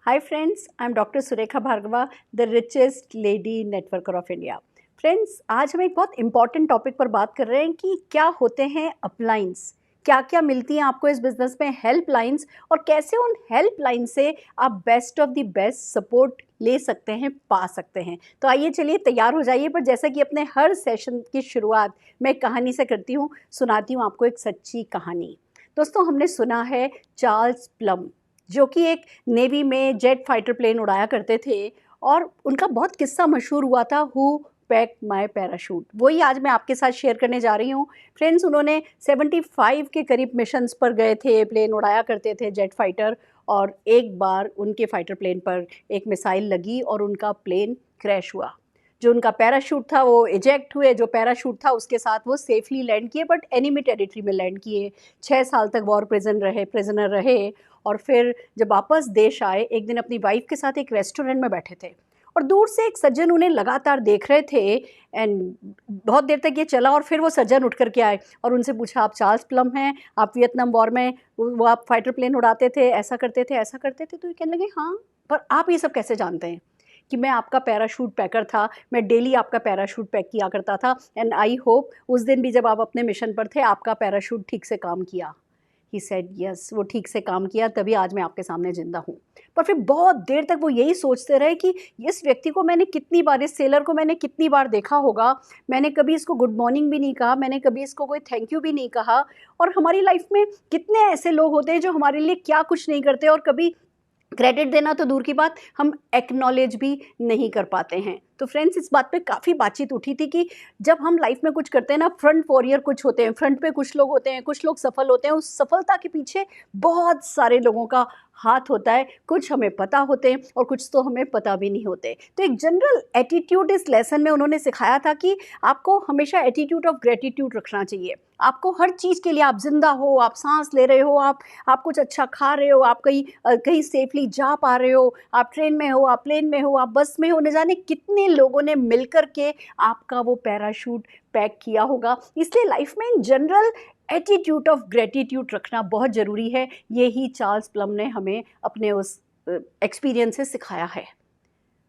Hi friends, I'm Dr. Surekha Bhargava, the richest lady networker of India. Friends, आज हम एक बहुत इंपॉर्टेंट टॉपिक पर बात कर रहे हैं कि क्या होते हैं अपलाइंस, क्या क्या मिलती हैं आपको इस बिज़नेस में हेल्पलाइंस और कैसे उन हेल्पलाइन से आप best of the best support ले सकते हैं, पा सकते हैं। तो आइए चलिए तैयार हो जाइए। पर जैसा कि अपने हर सेशन की शुरुआत मैं कहानी से करती हूँ, सुनाती हूँ आपको एक सच्ची कहानी। दोस्तों, हमने सुना है चार्ल्स प्लम, जो कि एक नेवी में जेट फाइटर प्लेन उड़ाया करते थे और उनका बहुत किस्सा मशहूर हुआ था, हु पैक माई पैराशूट। वही आज मैं आपके साथ शेयर करने जा रही हूँ। फ्रेंड्स, उन्होंने 75 के करीब मिशंस पर गए थे, प्लेन उड़ाया करते थे जेट फाइटर, और एक बार उनके फाइटर प्लेन पर एक मिसाइल लगी और उनका प्लेन क्रैश हुआ। जो उनका पैराशूट था वो इजेक्ट हुए, जो पैराशूट था उसके साथ वो सेफली लैंड किए, बट एनिमी टेरिटरी में लैंड किए। 6 साल तक वॉर प्रिजनर रहे और फिर जब वापस देश आए, एक दिन अपनी वाइफ के साथ एक रेस्टोरेंट में बैठे थे और दूर से एक सज्जन उन्हें लगातार देख रहे थे। एंड बहुत देर तक ये चला और फिर वो सज्जन उठ करके आए और उनसे पूछा, आप चार्ल्स प्लम हैं, आप वियतनाम वॉर में वो आप फाइटर प्लेन उड़ाते थे, ऐसा करते थे, ऐसा करते थे? तो ये कहने लगे, हाँ, पर आप ये सब कैसे जानते हैं कि मैं आपका पैराशूट पैकर था, मैं डेली आपका पैराशूट पैक किया करता था, एंड आई होप उस दिन भी जब आप अपने मिशन पर थे आपका पैराशूट ठीक से काम किया। ही सेड यस, वो ठीक से काम किया, तभी आज मैं आपके सामने ज़िंदा हूँ। पर फिर बहुत देर तक वो यही सोचते रहे कि इस व्यक्ति को मैंने कितनी बार, इस सेलर को मैंने कितनी बार देखा होगा, मैंने कभी इसको गुड मॉर्निंग भी नहीं कहा, मैंने कभी इसको कोई थैंक यू भी नहीं कहा। और हमारी लाइफ में कितने ऐसे लोग होते हैं जो हमारे लिए क्या कुछ नहीं करते, और कभी क्रेडिट देना तो दूर की बात, हम एक्नॉलेज भी नहीं कर पाते हैं। तो फ्रेंड्स, इस बात पे काफ़ी बातचीत उठी थी कि जब हम लाइफ में कुछ करते हैं ना, फ्रंट वॉरियर कुछ होते हैं, फ्रंट पे कुछ लोग होते हैं, कुछ लोग सफल होते हैं, उस सफलता के पीछे बहुत सारे लोगों का हाथ होता है। कुछ हमें पता होते हैं और कुछ तो हमें पता भी नहीं होते। तो एक जनरल एटीट्यूड इस लेसन में उन्होंने सिखाया था कि आपको हमेशा एटीट्यूड ऑफ ग्रेटिट्यूड रखना चाहिए। आपको हर चीज़ के लिए, आप जिंदा हो, आप सांस ले रहे हो, आप कुछ अच्छा खा रहे हो, आप कहीं सेफली जा पा रहे हो, आप ट्रेन में हो, आप प्लेन में हो, आप बस में हो, न जाने कितने लोगों ने मिलकर के आपका वो पैराशूट पैक किया होगा। इसलिए लाइफ में in general attitude of gratitude रखना बहुत ज़रूरी है। यही चार्ल्स प्लम ने हमें अपने उस एक्सपीरियंस से सिखाया है।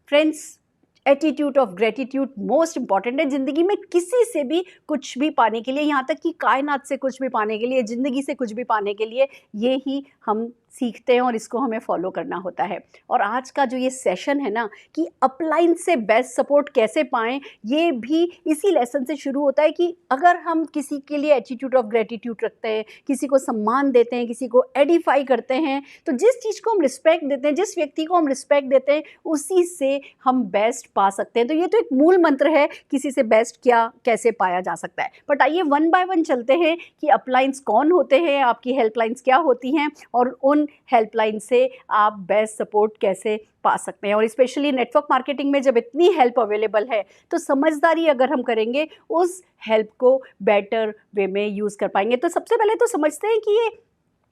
Friends, attitude of gratitude most important है ज़िंदगी में। किसी से भी कुछ भी पाने के लिए, यहाँ तक कि कायनात से कुछ भी पाने के लिए, ज़िंदगी से कुछ भी पाने के लिए, ये ही हम सीखते हैं और इसको हमें फॉलो करना होता है। और आज का जो ये सेशन है ना, कि अपलाइन से बेस्ट सपोर्ट कैसे पाएं, ये भी इसी लेसन से शुरू होता है कि अगर हम किसी के लिए एटीट्यूड ऑफ ग्रेटिट्यूड रखते हैं, किसी को सम्मान देते हैं, किसी को एडिफाई करते हैं, तो जिस चीज़ को हम रिस्पेक्ट देते हैं, जिस व्यक्ति को हम रिस्पेक्ट देते हैं, उसी से हम बेस्ट पा सकते हैं। तो ये तो एक मूल मंत्र है, किसी से बेस्ट क्या कैसे पाया जा सकता है। बट आइए वन बाय वन चलते हैं कि अपलाइंस कौन होते हैं, आपकी हेल्पलाइंस क्या होती हैं, और उन हेल्पलाइन से आप बेस्ट सपोर्ट कैसे पा सकते हैं। और स्पेशली नेटवर्क मार्केटिंग में जब इतनी हेल्प अवेलेबल है, तो समझदारी अगर हम करेंगे, उस हेल्प को बेटर वे में यूज़ कर पाएंगे। तो सबसे पहले तो समझते हैं कि ये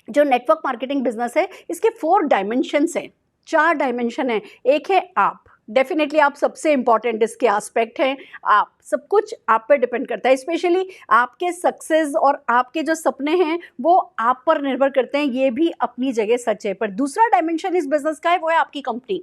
जो नेटवर्क मार्केटिंग बिजनेस है, इसके 4 डायमेंशंस हैं, 4 डायमेंशन हैं। एक है आप, डेफिनेटली आप सबसे इंपॉर्टेंट इसके एस्पेक्ट हैं। आप, सब कुछ आप पर डिपेंड करता है, स्पेशली आपके सक्सेस और आपके जो सपने हैं वो आप पर निर्भर करते हैं, ये भी अपनी जगह सच है। पर दूसरा डायमेंशन इस बिजनेस का है, वो है आपकी कंपनी।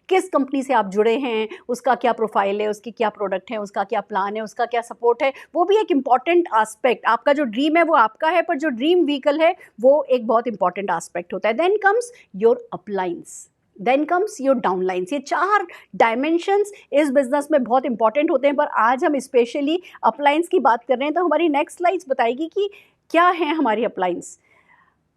किस कंपनी से आप जुड़े हैं, उसका क्या प्रोफाइल है, उसकी क्या प्रोडक्ट है, उसका क्या प्लान है, उसका क्या सपोर्ट है, वो भी एक इम्पॉर्टेंट एस्पेक्ट। आपका जो ड्रीम है वो आपका है, पर जो ड्रीम व्हीकल है वो एक बहुत इंपॉर्टेंट एस्पेक्ट होता है। Then comes your uplines, then comes your downlines. ये 4 डायमेंशंस इस बिजनेस में बहुत इंपॉर्टेंट होते हैं, पर आज हम स्पेशली अपलाइंस की बात कर रहे हैं। तो हमारी नेक्स्ट स्लाइड्स बताएगी कि क्या है हमारी अपलाइंस।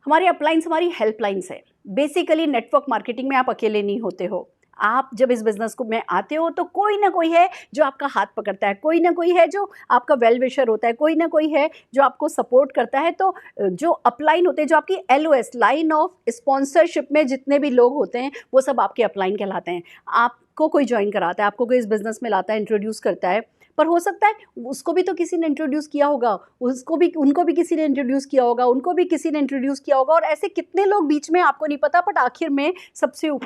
हमारी अपलाइंस हमारी हेल्पलाइंस है। बेसिकली नेटवर्क मार्केटिंग में आप अकेले नहीं होते हो। आप जब इस बिज़नेस को में आते हो तो कोई ना कोई है जो आपका हाथ पकड़ता है, कोई ना कोई है जो आपका वेल विशर होता है, कोई ना कोई है जो आपको सपोर्ट करता है। तो जो अपलाइन होते हैं, जो आपकी LOS, लाइन ऑफ स्पॉन्सरशिप में जितने भी लोग होते हैं, वो सब आपके अपलाइन कहलाते हैं। आपको कोई ज्वाइन कराता है, आपको कोई इस बिज़नेस में लाता है, इंट्रोड्यूस करता है, पर हो सकता है उसको भी तो किसी ने इंट्रोड्यूस किया होगा, उनको भी किसी ने इंट्रोड्यूस किया होगा, उनको भी किसी ने इंट्रोड्यूस किया होगा, और ऐसे कितने लोग बीच में आपको नहीं पता, बट आखिर में सबसे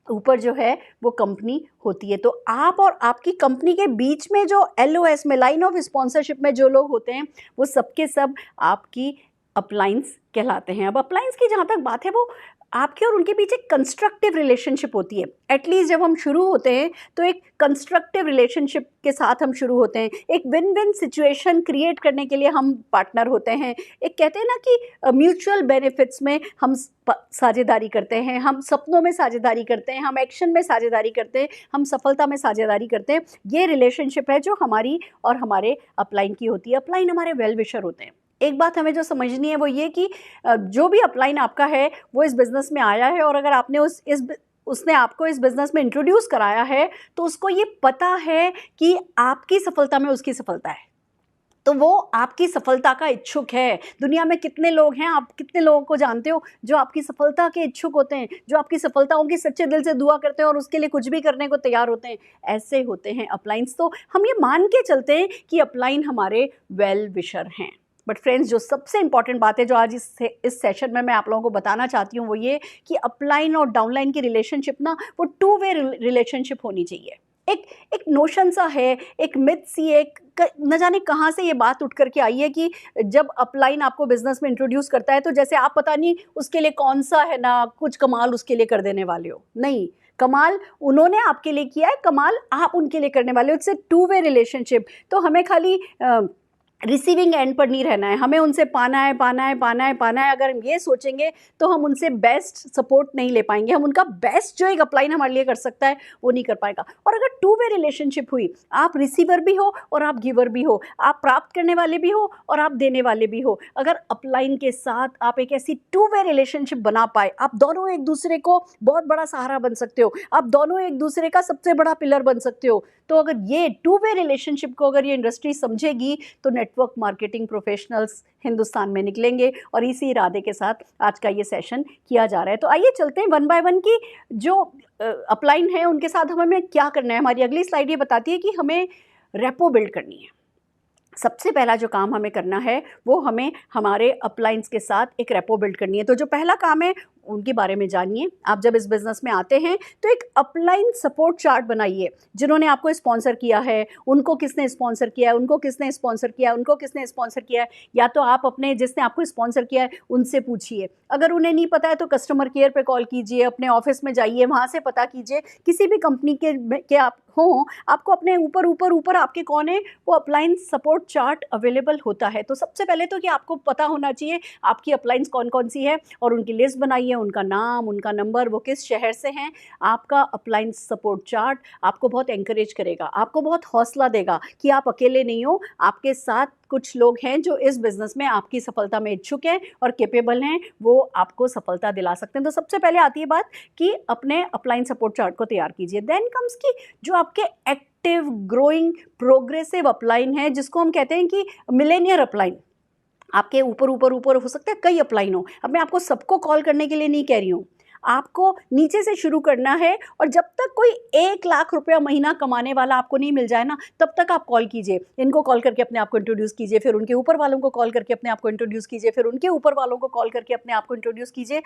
ऊपर जो है वो कंपनी होती है। तो आप और आपकी कंपनी के बीच में जो LOS में, लाइन ऑफ स्पॉन्सरशिप में जो लोग होते हैं, वो सबके सब आपकी अपलाइंस कहलाते हैं। अब अपलाइंस की जहाँ तक बात है, वो आपके और उनके बीच एक कंस्ट्रक्टिव रिलेशनशिप होती है। एटलीस्ट जब हम शुरू होते हैं तो एक कंस्ट्रक्टिव रिलेशनशिप के साथ हम शुरू होते हैं। एक विन विन सिचुएशन क्रिएट करने के लिए हम पार्टनर होते हैं। एक कहते हैं ना कि म्यूचुअल बेनिफिट्स में हम साझेदारी करते हैं, हम सपनों में साझेदारी करते हैं, हम एक्शन में साझेदारी करते हैं, हम सफलता में साझेदारी करते हैं। ये रिलेशनशिप है जो हमारी और हमारे अपलाइन की होती है। अपलाइन हमारे वेल विशर होते हैं। एक बात हमें जो समझनी है वो ये कि जो भी अपलाइन आपका है वो इस बिज़नेस में आया है, और अगर आपने उसने आपको इस बिज़नेस में इंट्रोड्यूस कराया है तो उसको ये पता है कि आपकी सफलता में उसकी सफलता है, तो वो आपकी सफलता का इच्छुक है। दुनिया में कितने लोग हैं, आप कितने लोगों को जानते हो जो आपकी सफलता के इच्छुक होते हैं, जो आपकी सफलताओं की सच्चे दिल से दुआ करते हैं और उसके लिए कुछ भी करने को तैयार होते हैं? ऐसे होते हैं अपलाइंस। तो हम ये मान के चलते हैं कि अपलाइन हमारे वेल विशर हैं। बट फ्रेंड्स, जो सबसे इंपॉर्टेंट बात है जो आज इस सेशन में मैं आप लोगों को बताना चाहती हूँ वो ये कि अपलाइन और डाउनलाइन की रिलेशनशिप ना वो टू वे रिलेशनशिप होनी चाहिए। एक नोशन सा है, एक मिथ सी, एक न जाने कहाँ से ये बात उठ करके आई है कि जब अपलाइन आपको बिजनेस में इंट्रोड्यूस करता है तो जैसे आप पता नहीं उसके लिए कौन सा है ना कुछ कमाल उसके लिए कर देने वाले हो। नहीं, कमाल उन्होंने आपके लिए किया है, कमाल आप उनके लिए करने वाले हो। It's a two way relationship. तो हमें खाली रिसीविंग एंड पर नहीं रहना है, हमें उनसे पाना है पाना है पाना है पाना है। अगर हम ये सोचेंगे तो हम उनसे बेस्ट सपोर्ट नहीं ले पाएंगे, हम उनका बेस्ट जो एक अपलाइन हमारे लिए कर सकता है वो नहीं कर पाएगा। और अगर टू वे रिलेशनशिप हुई, आप रिसीवर भी हो और आप गिवर भी हो, आप प्राप्त करने वाले भी हो और आप देने वाले भी हो, अगर अपलाइन के साथ आप एक ऐसी टू वे रिलेशनशिप बना पाए, आप दोनों एक दूसरे को बहुत बड़ा सहारा बन सकते हो, आप दोनों एक दूसरे का सबसे बड़ा पिलर बन सकते हो। तो अगर ये टू वे रिलेशनशिप को अगर ये इंडस्ट्री समझेगी तो नेटवर्क मार्केटिंग प्रोफेशनल्स हिंदुस्तान में निकलेंगे। और इसी इरादे के साथ आज का ये सेशन किया जा रहा है। तो आइए चलते हैं वन बाय वन की जो अपलाइन है उनके साथ हमें क्या करना है। हमारी अगली स्लाइड ये बताती है कि हमें रेपो बिल्ड करनी है। सबसे पहला जो काम हमें करना है वो हमें हमारे अपलाइंस के साथ एक रेपो बिल्ड करनी है। तो जो पहला काम है उनके बारे में जानिए। आप जब इस बिज़नेस में आते हैं तो एक अपलाइन सपोर्ट चार्ट बनाइए। जिन्होंने आपको स्पॉन्सर किया है, उनको किसने स्पॉन्सर किया है, उनको किसने स्पॉन्सर किया है, उनको किसने स्पॉन्सर किया है। या तो आप अपने जिसने आपको स्पॉन्सर किया है उनसे पूछिए। अगर उन्हें नहीं पता है तो कस्टमर केयर पे कॉल कीजिए, अपने ऑफिस में जाइए, वहाँ से पता कीजिए। किसी भी कंपनी के आप हों, आपको अपने ऊपर ऊपर ऊपर आपके कौन है वो अपलाइन सपोर्ट चार्ट अवेलेबल होता है। तो सबसे पहले तो कि आपको पता होना चाहिए आपकी अपलाइंस कौन कौन सी है, और उनकी लिस्ट बनाइए, उनका नाम, उनका नंबर, वो किस शहर से हैं। आपका अपलाइन सपोर्ट चार्ट आपको बहुत एंकरेज करेगा, आपको बहुत हौसला देगा कि आप अकेले नहीं हो, आपके साथ कुछ लोग हैं जो इस बिज़नेस में आपकी सफलता में इच्छुक हैं और कैपेबल हैं, वो आपको सफलता दिला सकते हैं। तो सबसे पहले आती है बात कि अपने अपलाइन सपोर्ट चार्ट को तैयार कीजिए। देन कम्स की जो आपके एक्टिव, ग्रोइंग, प्रोग्रेसिव अपलाइन है, जिसको हम कहते हैं कि मिलेनियर अपलाइन। आपके ऊपर ऊपर ऊपर हो सकता है कई अपलाइन हो। अब मैं आपको सबको कॉल करने के लिए नहीं कह रही हूँ, आपको नीचे से शुरू करना है। और जब तक कोई 1 लाख रुपया महीना कमाने वाला आपको नहीं मिल जाए ना, तब तक आप कॉल कीजिए। इनको कॉल करके अपने आप को इंट्रोड्यूस कीजिए, फिर उनके ऊपर वालों को कॉल करके अपने आप को इंट्रोड्यूस कीजिए, फिर उनके ऊपर वालों को कॉल करके अपने आप को इंट्रोड्यूस कीजिए।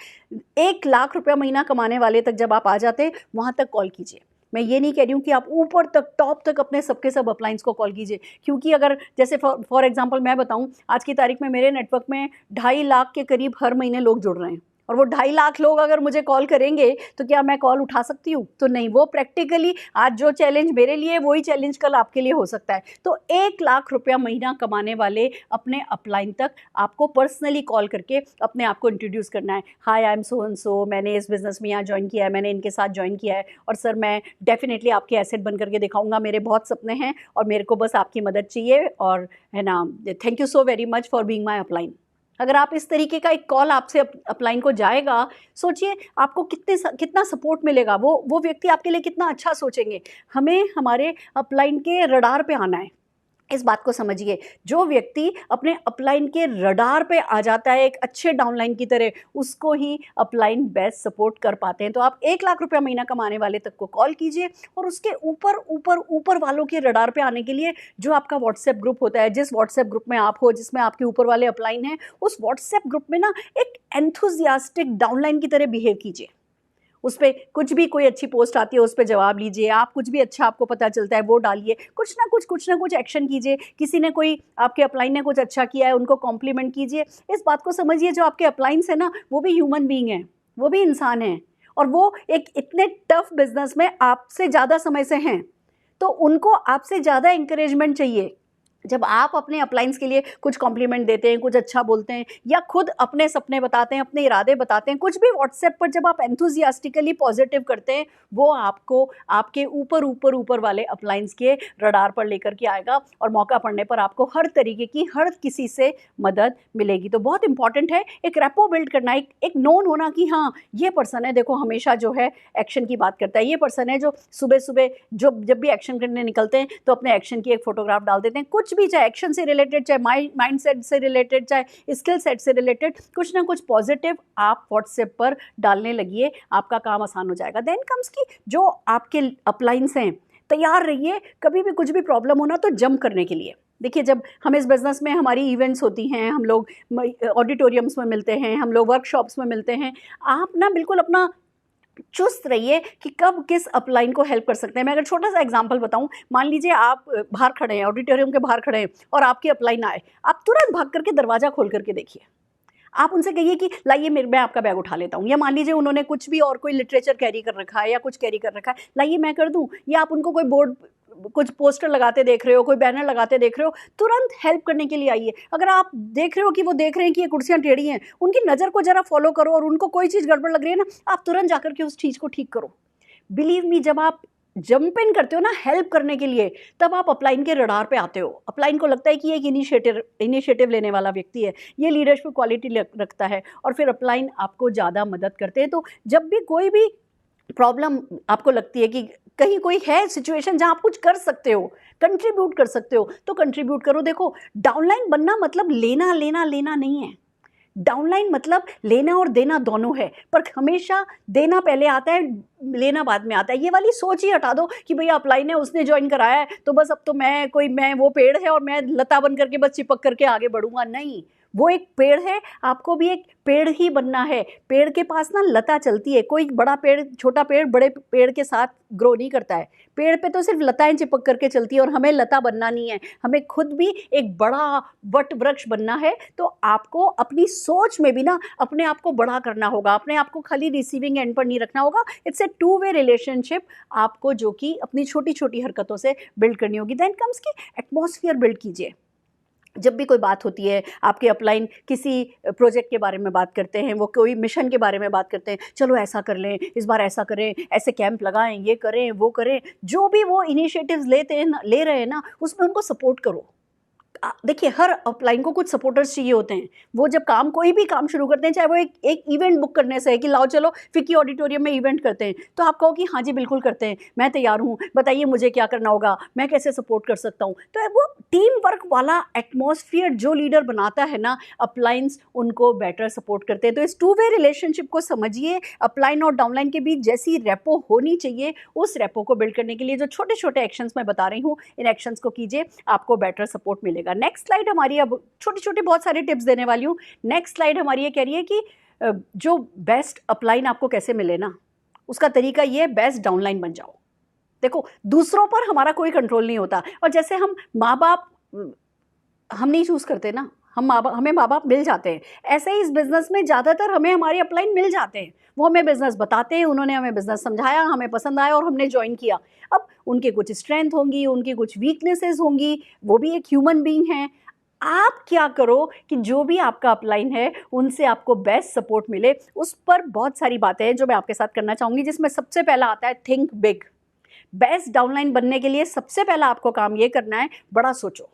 1 लाख रुपया महीना कमाने वाले तक जब आप आ जाते हैं वहाँ तक कॉल कीजिए। मैं ये नहीं कह रही हूँ कि आप ऊपर तक टॉप तक अपने सबके सब अपलाइंस को कॉल कीजिए, क्योंकि अगर जैसे फॉर एग्जांपल मैं बताऊँ, आज की तारीख में मेरे नेटवर्क में 2.5 लाख के करीब हर महीने लोग जुड़ रहे हैं, और वो 2.5 लाख लोग अगर मुझे कॉल करेंगे तो क्या मैं कॉल उठा सकती हूँ? तो नहीं। वो प्रैक्टिकली आज जो चैलेंज मेरे लिए वही चैलेंज कल आपके लिए हो सकता है। तो 1 लाख रुपया महीना कमाने वाले अपने अपलाइन तक आपको पर्सनली कॉल करके अपने आप को इंट्रोड्यूस करना है। हाय, I am so and so, मैंने इस बिज़नेस में यहाँ ज्वाइन किया है, मैंने इनके साथ ज्वाइन किया है, और सर मैं डेफिनेटली आपके एसेट बन करके दिखाऊंगा, मेरे बहुत सपने हैं और मेरे को बस आपकी मदद चाहिए, और है ना, thank you so very much for being my upline. अगर आप इस तरीके का एक कॉल आपसे अपलाइन को जाएगा, सोचिए आपको कितना सपोर्ट मिलेगा, वो व्यक्ति आपके लिए कितना अच्छा सोचेंगे। हमें हमारे अपलाइन के रडार पे आना है। इस बात को समझिए, जो व्यक्ति अपने अपलाइन के रडार पे आ जाता है एक अच्छे डाउनलाइन की तरह, उसको ही अपलाइन बेस्ट सपोर्ट कर पाते हैं। तो आप 1 लाख रुपया महीना कमाने वाले तक को कॉल कीजिए, और उसके ऊपर ऊपर ऊपर वालों के रडार पे आने के लिए जो आपका व्हाट्सएप ग्रुप होता है, जिस व्हाट्सएप ग्रुप में आप हो, जिसमें आपके ऊपर वाले अपलाइन हैं, उस व्हाट्सएप ग्रुप में ना एक एंथुजियास्टिक डाउनलाइन की तरह बिहेव कीजिए। उस पे कुछ भी कोई अच्छी पोस्ट आती है उस पे जवाब लीजिए, आप कुछ भी अच्छा आपको पता चलता है वो डालिए, कुछ ना कुछ एक्शन कीजिए। किसी ने कोई आपके अपलाइन ने कुछ अच्छा किया है उनको कॉम्प्लीमेंट कीजिए। इस बात को समझिए जो आपके अपलाइंस है ना वो भी ह्यूमन बीइंग है, वो भी इंसान हैं और वो एक इतने टफ बिजनेस में आपसे ज़्यादा समय से हैं, तो उनको आपसे ज़्यादा इंकरेजमेंट चाहिए। जब आप अपने अपलाइंस के लिए कुछ कॉम्प्लीमेंट देते हैं, कुछ अच्छा बोलते हैं या खुद अपने सपने बताते हैं, अपने इरादे बताते हैं, कुछ भी व्हाट्सएप पर जब आप एंथुजियास्टिकली पॉजिटिव करते हैं, वो आपको आपके ऊपर वाले अपलाइंस के रडार पर लेकर के आएगा और मौका पड़ने पर आपको हर तरीके की हर किसी से मदद मिलेगी। तो बहुत इंपॉर्टेंट है एक रेपो बिल्ड करना, एक नोन होना कि हाँ ये पर्सन है, देखो हमेशा जो है एक्शन की बात करता है, ये पर्सन है जो सुबह सुबह जब भी एक्शन करने निकलते हैं तो अपने एक्शन की एक फोटोग्राफ डाल देते हैं। कुछ भी, चाहे एक्शन से रिलेटेड, चाहे माइंड सेट से रिलेटेड, चाहे स्किल सेट से रिलेटेड, कुछ ना कुछ पॉजिटिव आप व्हाट्सएप पर डालने लगिए, आपका काम आसान हो जाएगा। देन कम्स की जो आपके अपलाइंस हैं, तैयार रहिए कभी भी कुछ भी प्रॉब्लम हो ना तो जंप करने के लिए। देखिए जब हम इस बिज़नेस में हमारी इवेंट्स होती हैं, हम लोग ऑडिटोरियम्स में मिलते हैं, हम लोग वर्कशॉप्स में मिलते हैं, आप ना बिल्कुल अपना चुस्त रहिए कि कब किस अपलाइन को हेल्प कर सकते हैं। मैं अगर छोटा सा एग्जांपल बताऊं, मान लीजिए आप बाहर खड़े हैं, ऑडिटोरियम के बाहर खड़े हैं और आपकी अपलाइन आए, आप तुरंत भाग करके दरवाज़ा खोल करके देखिए। आप उनसे कहिए कि लाइए मैं आपका बैग उठा लेता हूँ, या मान लीजिए उन्होंने कुछ भी और कोई लिटरेचर कैरी कर रखा है या कुछ कैरी कर रखा है, लाइए मैं कर दूँ, या आप उनको कोई बोर्ड कुछ पोस्टर लगाते देख रहे हो, कोई बैनर लगाते देख रहे हो, तुरंत हेल्प करने के लिए आइए। अगर आप देख रहे हो कि वो देख रहे हैं कि ये कुर्सियाँ टेढ़ी हैं, उनकी नज़र को जरा फॉलो करो और उनको कोई चीज़ गड़बड़ लग रही है ना, आप तुरंत जाकर के उस चीज़ को ठीक करो। बिलीव मी, जब आप जंप इन करते हो ना हेल्प करने के लिए, तब आप अपलाइन के रडार पे आते हो। अपलाइन को लगता है कि ये एक इनिशिएटिव लेने वाला व्यक्ति है, ये लीडरशिप क्वालिटी रखता है, और फिर अपलाइन आपको ज़्यादा मदद करते हैं। तो जब भी कोई भी प्रॉब्लम आपको लगती है कि कहीं कोई है सिचुएशन जहां आप कुछ कर सकते हो, कंट्रीब्यूट कर सकते हो, तो कंट्रीब्यूट करो। देखो डाउनलाइन बनना मतलब लेना लेना लेना नहीं है, डाउनलाइन मतलब लेना और देना दोनों है, पर हमेशा देना पहले आता है, लेना बाद में आता है। ये वाली सोच ही हटा दो कि भैया अपलाइन है, उसने ज्वाइन कराया है तो बस अब तो मैं वो पेड़ है और मैं लता बन करके बस चिपक करके आगे बढ़ूंगा। नहीं, वो एक पेड़ है, आपको भी एक पेड़ ही बनना है। पेड़ के पास ना लता चलती है, कोई बड़ा पेड़ छोटा पेड़ बड़े पेड़ के साथ ग्रो नहीं करता है, पेड़ पे तो सिर्फ लताएं चिपक करके चलती है। और हमें लता बनना नहीं है, हमें खुद भी एक बड़ा वट वृक्ष बनना है। तो आपको अपनी सोच में भी ना अपने आप को बड़ा करना होगा, अपने आप को खाली रिसीविंग एंड पर नहीं रखना होगा। It's a two way relationship आपको, जो कि अपनी छोटी छोटी हरकतों से बिल्ड करनी होगी। देन कम्स की एटमॉस्फेयर बिल्ड कीजिए। जब भी कोई बात होती है, आपके अपलाइन किसी प्रोजेक्ट के बारे में बात करते हैं, वो कोई मिशन के बारे में बात करते हैं, चलो ऐसा कर लें, इस बार ऐसा करें, ऐसे कैंप लगाएं, ये करें वो करें, जो भी वो इनिशिएटिव्स ले रहे हैं ना, उसमें उनको सपोर्ट करो। देखिए हर अपलाइन को कुछ सपोर्टर्स चाहिए होते हैं। वो जब कोई भी काम शुरू करते हैं, चाहे वो एक इवेंट बुक करने से है कि लाओ चलो फिक्की ऑडिटोरियम में इवेंट करते हैं, तो आप कहो कि हाँ जी बिल्कुल करते हैं, मैं तैयार हूँ, बताइए मुझे क्या करना होगा, मैं कैसे सपोर्ट कर सकता हूँ। तो वो टीम वर्क वाला एटमॉस्फेयर जो लीडर बनाता है ना, अपलाइंस उनको बेटर सपोर्ट करते हैं। तो इस टू वे रिलेशनशिप को समझिए। अपलाइन और डाउनलाइन के बीच जैसी रेपो होनी चाहिए, उस रेपो को बिल्ड करने के लिए जो छोटे छोटे एक्शंस मैं बता रही हूँ, इन एक्शंस को कीजिए, आपको बेटर सपोर्ट मिलेगा। नेक्स्ट स्लाइड हमारी, अब छोटी छोटी बहुत सारे टिप्स देने वाली हूँ। नेक्स्ट स्लाइड हमारी ये कह रही है कि जो बेस्ट अपलाइन आपको कैसे मिले ना, उसका तरीका ये, बेस्ट डाउनलाइन बन जाओ। देखो दूसरों पर हमारा कोई कंट्रोल नहीं होता, और जैसे हम माँ बाप हम नहीं चूज करते ना, हमें माँ बाप मिल जाते हैं, ऐसे ही इस बिजनेस में ज़्यादातर हमें हमारे अपलाइन मिल जाते हैं। वो हमें बिजनेस बताते हैं, उन्होंने हमें बिजनेस समझाया, हमें पसंद आया और हमने ज्वाइन किया। अब उनके कुछ स्ट्रेंथ होंगी, उनकी कुछ वीकनेसेस होंगी, वो भी एक ह्यूमन बीइंग हैं। आप क्या करो कि जो भी आपका अपलाइन है उनसे आपको बेस्ट सपोर्ट मिले। उस पर बहुत सारी बातें हैं जो मैं आपके साथ करना चाहूँगी, जिसमें सबसे पहला आता है थिंक बिग। बेस्ट डाउनलाइन बनने के लिए सबसे पहला आपको काम ये करना है, बड़ा सोचो।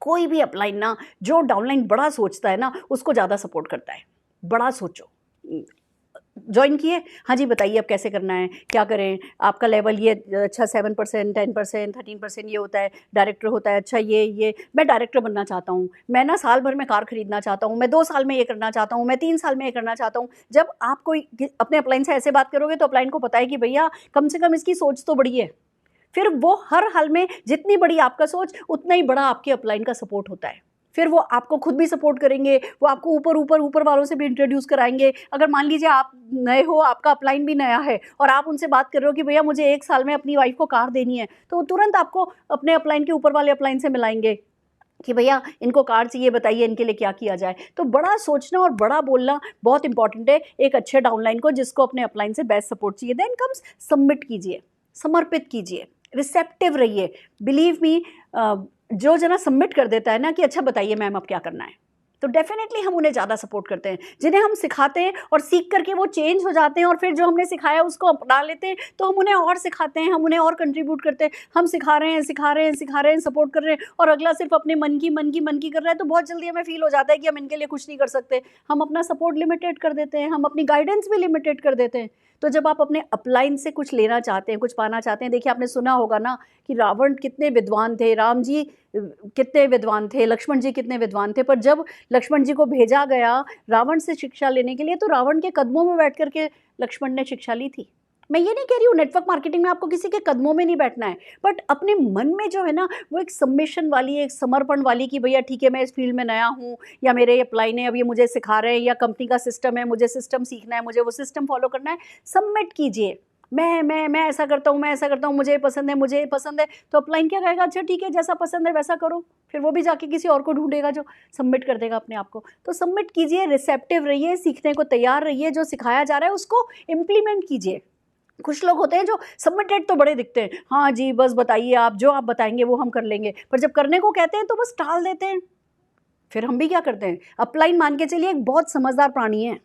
कोई भी अपलाइन ना, जो डाउनलाइन बड़ा सोचता है ना, उसको ज़्यादा सपोर्ट करता है। बड़ा सोचो। ज्वाइन किए, हाँ जी बताइए अब कैसे करना है, क्या करें, आपका लेवल ये अच्छा 7%, 10%, 13% ये होता है, डायरेक्टर होता है, अच्छा ये मैं डायरेक्टर बनना चाहता हूँ, मैं ना साल भर में कार खरीदना चाहता हूँ, मैं 2 साल में ये करना चाहता हूँ, मैं 3 साल में ये करना चाहता हूँ। जब आप कोई अपने अपलाइन से ऐसे बात करोगे तो अपलाइन को पता है कि भैया कम से कम इसकी सोच तो बड़ी है। फिर वो हर हाल में जितनी बड़ी आपका सोच, उतना ही बड़ा आपके अपलाइन का सपोर्ट होता है। फिर वो आपको खुद भी सपोर्ट करेंगे, वो आपको ऊपर वालों से भी इंट्रोड्यूस कराएंगे। अगर मान लीजिए आप नए हो, आपका अपलाइन भी नया है और आप उनसे बात कर रहे हो कि भैया मुझे 1 साल में अपनी वाइफ को कार देनी है, तो वो तुरंत आपको अपने अपलाइन के ऊपर वाले अपलाइन से मिलाएंगे कि भैया इनको कार चाहिए, बताइए इनके लिए क्या किया जाए। तो बड़ा सोचना और बड़ा बोलना बहुत इंपॉर्टेंट है एक अच्छे डाउनलाइन को, जिसको अपने अपलाइन से बेस्ट सपोर्ट चाहिए। देन कम्स सबमिट कीजिए, समर्पित कीजिए, रिसेप्टिव रहिए। बिलीव मी, जो जना सबमिट कर देता है ना कि अच्छा बताइए मैम अब क्या करना है, तो डेफिनेटली हम उन्हें ज़्यादा सपोर्ट करते हैं। जिन्हें हम सिखाते हैं और सीख करके वो चेंज हो जाते हैं और फिर जो हमने सिखाया उसको अपना लेते हैं, तो हम उन्हें और सिखाते हैं, हम उन्हें और कंट्रीब्यूट करते हैं। हम सिखा रहे हैं, सपोर्ट कर रहे हैं और अगला सिर्फ अपने मन की कर रहा है, तो बहुत जल्दी हमें फील हो जाता है कि हम इनके लिए कुछ नहीं कर सकते। हम अपना सपोर्ट लिमिटेड कर देते हैं, हम अपनी गाइडेंस भी लिमिटेड कर देते हैं। तो जब आप अपने अपलाइन से कुछ लेना चाहते हैं, कुछ पाना चाहते हैं, देखिए आपने सुना होगा ना कि रावण कितने विद्वान थे, राम जी कितने विद्वान थे, लक्ष्मण जी कितने विद्वान थे, पर जब लक्ष्मण जी को भेजा गया रावण से शिक्षा लेने के लिए, तो रावण के कदमों में बैठ करके लक्ष्मण ने शिक्षा ली थी। मैं ये नहीं कह रही हूँ नेटवर्क मार्केटिंग में आपको किसी के कदमों में नहीं बैठना है, बट अपने मन में जो है ना वो एक सबमिशन वाली, एक समर्पण वाली कि भैया ठीक है मैं इस फील्ड में नया हूँ, या मेरे अपलाइन है अब ये मुझे सिखा रहे हैं, या कंपनी का सिस्टम है मुझे सिस्टम सीखना है, मुझे वो सिस्टम फॉलो करना है। सबमिट कीजिए, मैं ऐसा करता हूँ, मुझे ये पसंद है। तो अपलाइन क्या कहेगा, अच्छा ठीक है जैसा पसंद है वैसा करो, फिर वो भी जाके किसी और को ढूंढेगा जो सबमिट कर देगा अपने आप को। तो सबमिट कीजिए, रिसेप्टिव रहिए, सीखने को तैयार रहिए, जो सिखाया जा रहा है उसको इम्प्लीमेंट कीजिए। कुछ लोग होते हैं जो सबमिटेड तो बड़े दिखते हैं, हाँ जी बस बताइए, आप जो आप बताएंगे वो हम कर लेंगे, पर जब करने को कहते हैं तो बस टाल देते हैं। फिर हम भी क्या करते हैं, अपलाइन मान के चलिए एक बहुत समझदार प्राणी है।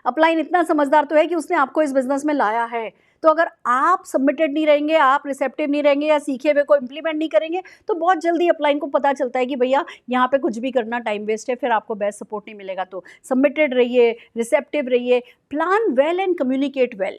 अपलाइन इतना समझदार तो है कि उसने आपको इस बिजनेस में लाया है। तो अगर आप सबमिटेड नहीं रहेंगे, आप रिसेप्टिव नहीं रहेंगे, या सीखे हुए को इम्प्लीमेंट नहीं करेंगे, तो बहुत जल्दी अपलाइन को पता चलता है कि भैया यहाँ पे कुछ भी करना टाइम वेस्ट है, फिर आपको बेस्ट सपोर्ट नहीं मिलेगा। तो सबमिटेड रहिए, रिसेप्टिव रहिए, plan well and communicate well.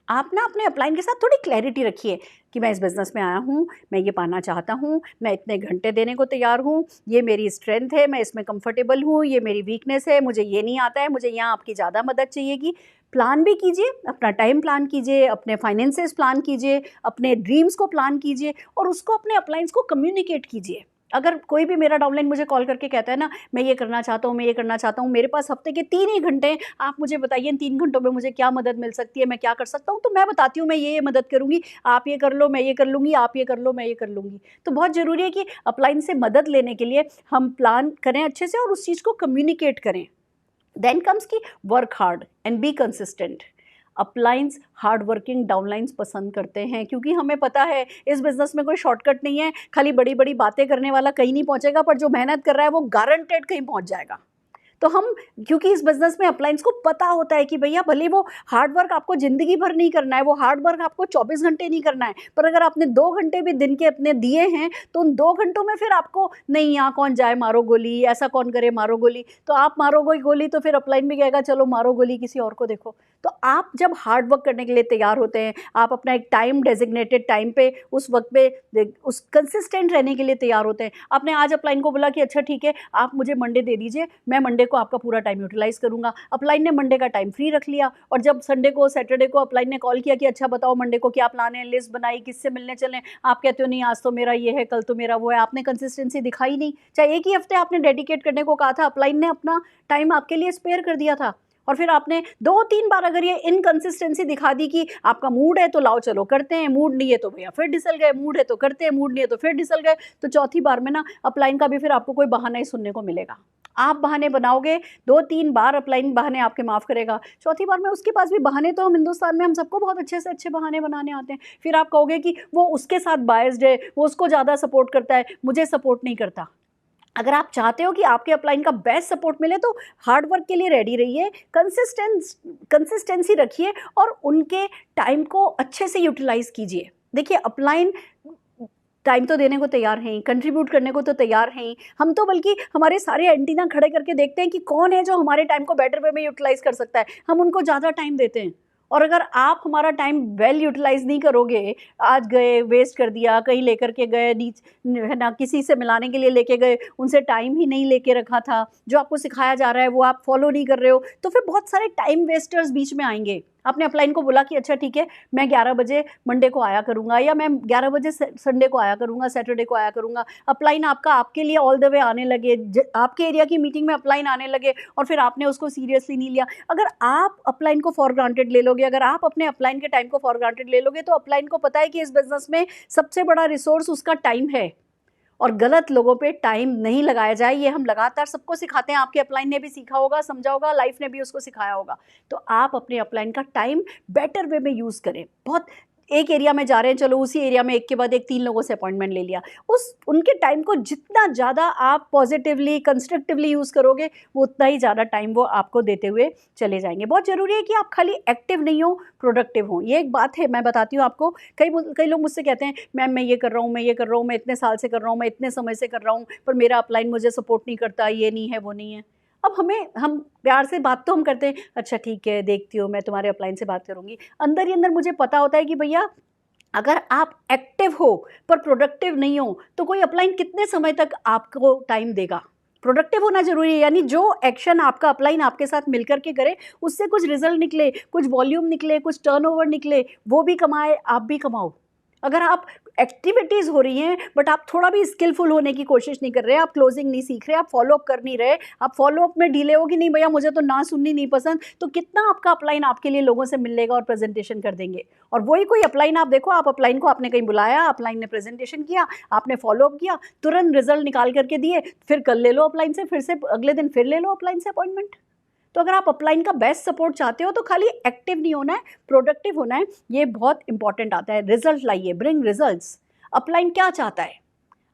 आप ना अपने अपलाइन के साथ थोड़ी क्लैरिटी रखिए कि मैं इस बिज़नेस में आया हूँ, मैं ये पाना चाहता हूँ, मैं इतने घंटे देने को तैयार हूँ, ये मेरी स्ट्रेंथ है, मैं इसमें कंफर्टेबल हूँ, ये मेरी वीकनेस है, मुझे ये नहीं आता है, मुझे यहाँ आपकी ज़्यादा मदद चाहिएगी। प्लान भी कीजिए, अपना टाइम प्लान कीजिए, अपने फाइनेंसेस प्लान कीजिए, अपने ड्रीम्स को प्लान कीजिए और उसको अपने अपलाइंस को कम्युनिकेट कीजिए। अगर कोई भी मेरा डाउनलाइन मुझे कॉल करके कहता है ना मैं ये करना चाहता हूँ, मेरे पास हफ्ते के 3 ही घंटे हैं, आप मुझे बताइए इन 3 घंटों में मुझे क्या मदद मिल सकती है, मैं क्या कर सकता हूँ, तो मैं बताती हूँ मैं ये मदद करूँगी, आप ये कर लो, मैं ये कर लूँगी, आप ये कर लो, मैं ये कर लूँगी। तो बहुत ज़रूरी है कि अपलाइन से मदद लेने के लिए हम प्लान करें अच्छे से और उस चीज़ को कम्युनिकेट करें। देन कम्स की work hard and be consistent. अपलाइंस hard working downlines पसंद करते हैं, क्योंकि हमें पता है इस बिज़नेस में कोई शॉर्टकट नहीं है। खाली बड़ी बड़ी बातें करने वाला कहीं नहीं पहुंचेगा, पर जो मेहनत कर रहा है वो गारंटेड कहीं पहुंच जाएगा। तो हम, क्योंकि इस बिज़नेस में अपलाइंस को पता होता है कि भैया भले वो हार्ड वर्क आपको ज़िंदगी भर नहीं करना है, वो हार्ड वर्क आपको 24 घंटे नहीं करना है, पर अगर आपने 2 घंटे भी दिन के अपने दिए हैं तो उन 2 घंटों में फिर आपको, नहीं यहाँ कौन जाए मारो गोली, ऐसा कौन करे मारो गोली, तो आप मारोगे गोली तो फिर अपलाइन भी कहेगा चलो मारो गोली किसी और को देखो। तो आप जब हार्ड वर्क करने के लिए तैयार होते हैं, आप अपना एक टाइम, डेजिग्नेटेड टाइम पे, उस वक्त पे उस कंसिस्टेंट रहने के लिए तैयार होते हैं। आपने आज अपलाइन को बोला कि अच्छा ठीक है आप मुझे मंडे दे दीजिए, मैं मंडे को आपका पूरा टाइम यूटिलाइज करूंगा। अपलाइन ने मंडे का टाइम फ्री रख लिया, और जब संडे को, सैटरडे को अपलाइन ने कॉल किया कि अच्छा बताओ मंडे को क्या प्लान है, लिस्ट बनाई, किससे मिलने चलें, आप कहते हो नहीं आज तो मेरा ये है, कल तो मेरा वो है। आपने कंसिस्टेंसी दिखाई नहीं। चाहे एक ही हफ्ते आपने डेडिकेट करने को कहा था, अपलाइन ने अपना टाइम आपके लिए स्पेयर कर दिया था, और फिर आपने 2-3 बार अगर ये इनकंसिस्टेंसी दिखा दी कि आपका मूड है तो लाओ चलो करते हैं, मूड नहीं है तो भैया फिर डिसल गए, मूड है तो करते हैं, मूड नहीं है तो फिर डिसल गए, तो चौथी बार में ना अपलाइन का भी फिर आपको कोई बहाना ही सुनने को मिलेगा। आप बहाने बनाओगे, 2-3 बार अपलाइन बहाने आपके माफ़ करेगा, चौथी बार में उसके पास भी बहाने, तो हम हिंदुस्तान में हम सबको बहुत अच्छे से अच्छे बहाने बनाने आते हैं। फिर आप कहोगे कि वो उसके साथ बायस्ड है, वो उसको ज़्यादा सपोर्ट करता है, मुझे सपोर्ट नहीं करता। अगर आप चाहते हो कि आपके अपलाइन का बेस्ट सपोर्ट मिले तो हार्ड वर्क के लिए रेडी रहिए, कंसिस्टेंसी रखिए और उनके टाइम को अच्छे से यूटिलाइज कीजिए। देखिए अपलाइन टाइम तो देने को तैयार हैं, कंट्रीब्यूट करने को तो तैयार हैं, हम तो बल्कि हमारे सारे एंटीना खड़े करके देखते हैं कि कौन है जो हमारे टाइम को बेटर वे में यूटिलाइज कर सकता है, हम उनको ज़्यादा टाइम देते हैं। और अगर आप हमारा टाइम वेल यूटिलाइज नहीं करोगे, आज गए वेस्ट कर दिया, कहीं लेकर के गए, है ना, किसी से मिलाने के लिए लेके गए, उनसे टाइम ही नहीं लेके रखा था, जो आपको सिखाया जा रहा है वो आप फॉलो नहीं कर रहे हो, तो फिर बहुत सारे टाइम वेस्टर्स बीच में आएंगे। आपने अपलाइन को बोला कि अच्छा ठीक है, मैं 11 बजे मंडे को आया करूँगा, या मैं 11 बजे संडे को आया करूँगा, सैटरडे को आया करूँगा। अपलाइन आपका आपके लिए ऑल द वे आने लगे, आपके एरिया की मीटिंग में अपलाइन आने लगे और फिर आपने उसको सीरियसली नहीं लिया। अगर आप अपलाइन को फॉर ग्रांटेड ले लोगे, अगर आप अपने अपलाइन के टाइम को फॉर ग्रांटेड ले लोगे, तो अपलाइन को पता है कि इस बिजनेस में सबसे बड़ा रिसोर्स उसका टाइम है और गलत लोगों पे टाइम नहीं लगाया जाए। ये हम लगातार सबको सिखाते हैं, आपके अपलाइन ने भी सीखा होगा, समझा होगा, लाइफ ने भी उसको सिखाया होगा। तो आप अपने अपलाइन का टाइम बेटर वे में यूज़ करें। बहुत एक एरिया में जा रहे हैं, चलो उसी एरिया में एक के बाद एक 3 लोगों से अपॉइंटमेंट ले लिया, उनके टाइम को जितना ज़्यादा आप पॉजिटिवली कंस्ट्रक्टिवली यूज़ करोगे, वो उतना ही ज़्यादा टाइम वो आपको देते हुए चले जाएंगे। बहुत ज़रूरी है कि आप खाली एक्टिव नहीं हो, प्रोडक्टिव हो। ये एक बात है, मैं बताती हूँ आपको। कई लोग मुझसे कहते हैं, मैम मैं ये कर रहा हूँ, मैं ये कर रहा हूँ, मैं इतने साल से कर रहा हूँ, मैं इतने समय से कर रहा हूँ, पर मेरा अपलाइन मुझे सपोर्ट नहीं करता, ये नहीं है, वो नहीं है। अब हम प्यार से बात तो हम करते हैं, अच्छा ठीक है, देखती हूँ, मैं तुम्हारे अपलाइन से बात करूँगी। अंदर ही अंदर मुझे पता होता है कि भैया, अगर आप एक्टिव हो पर प्रोडक्टिव नहीं हो, तो कोई अपलाइन कितने समय तक आपको टाइम देगा। प्रोडक्टिव होना जरूरी है, यानी जो एक्शन आपका अपलाइन आपके साथ मिलकर के करे, उससे कुछ रिजल्ट निकले, कुछ वॉल्यूम निकले, कुछ टर्नओवर निकले, वो भी कमाए, आप भी कमाओ। अगर आप एक्टिविटीज़ हो रही हैं बट आप थोड़ा भी स्किलफुल होने की कोशिश नहीं कर रहे, आप क्लोजिंग नहीं सीख रहे, आप फॉलोअप कर नहीं रहे, आप फॉलोअप में डीले हो कि नहीं भैया मुझे तो ना सुननी नहीं पसंद, तो कितना आपका अपलाइन आपके लिए लोगों से मिलेगा और प्रेजेंटेशन कर देंगे। और वही कोई अपलाइन आप देखो, आप अपलाइन को आपने कहीं बुलाया, अपलाइन ने प्रेजेंटेशन किया, आपने फॉलोअप किया, तुरंत रिजल्ट निकाल करके दिए, फिर कल ले लो अपलाइन से, फिर से अगले दिन फिर ले लो अपलाइन से अपॉइंटमेंट। तो अगर आप अपलाइन का बेस्ट सपोर्ट चाहते हो, तो खाली एक्टिव नहीं होना है, प्रोडक्टिव होना है। ये बहुत इंपॉर्टेंट आता है। रिजल्ट लाइए, ब्रिंग रिजल्ट्स। अपलाइन क्या चाहता है?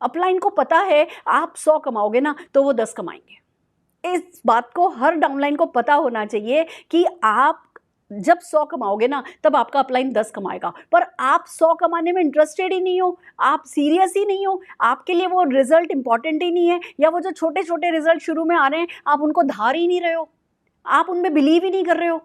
अपलाइन को पता है आप 100 कमाओगे ना, तो वो 10 कमाएंगे। इस बात को हर डाउनलाइन को पता होना चाहिए कि आप जब 100 कमाओगे ना, तब आपका अपलाइन 10 कमाएगा। पर आप 100 कमाने में इंटरेस्टेड ही नहीं हो, आप सीरियस ही नहीं हो, आपके लिए वो रिजल्ट इंपॉर्टेंट ही नहीं है, या वो जो छोटे छोटे रिजल्ट शुरू में आ रहे हैं आप उनको धार ही नहीं रहे हो, आप उनमें बिलीव ही नहीं कर रहे हो,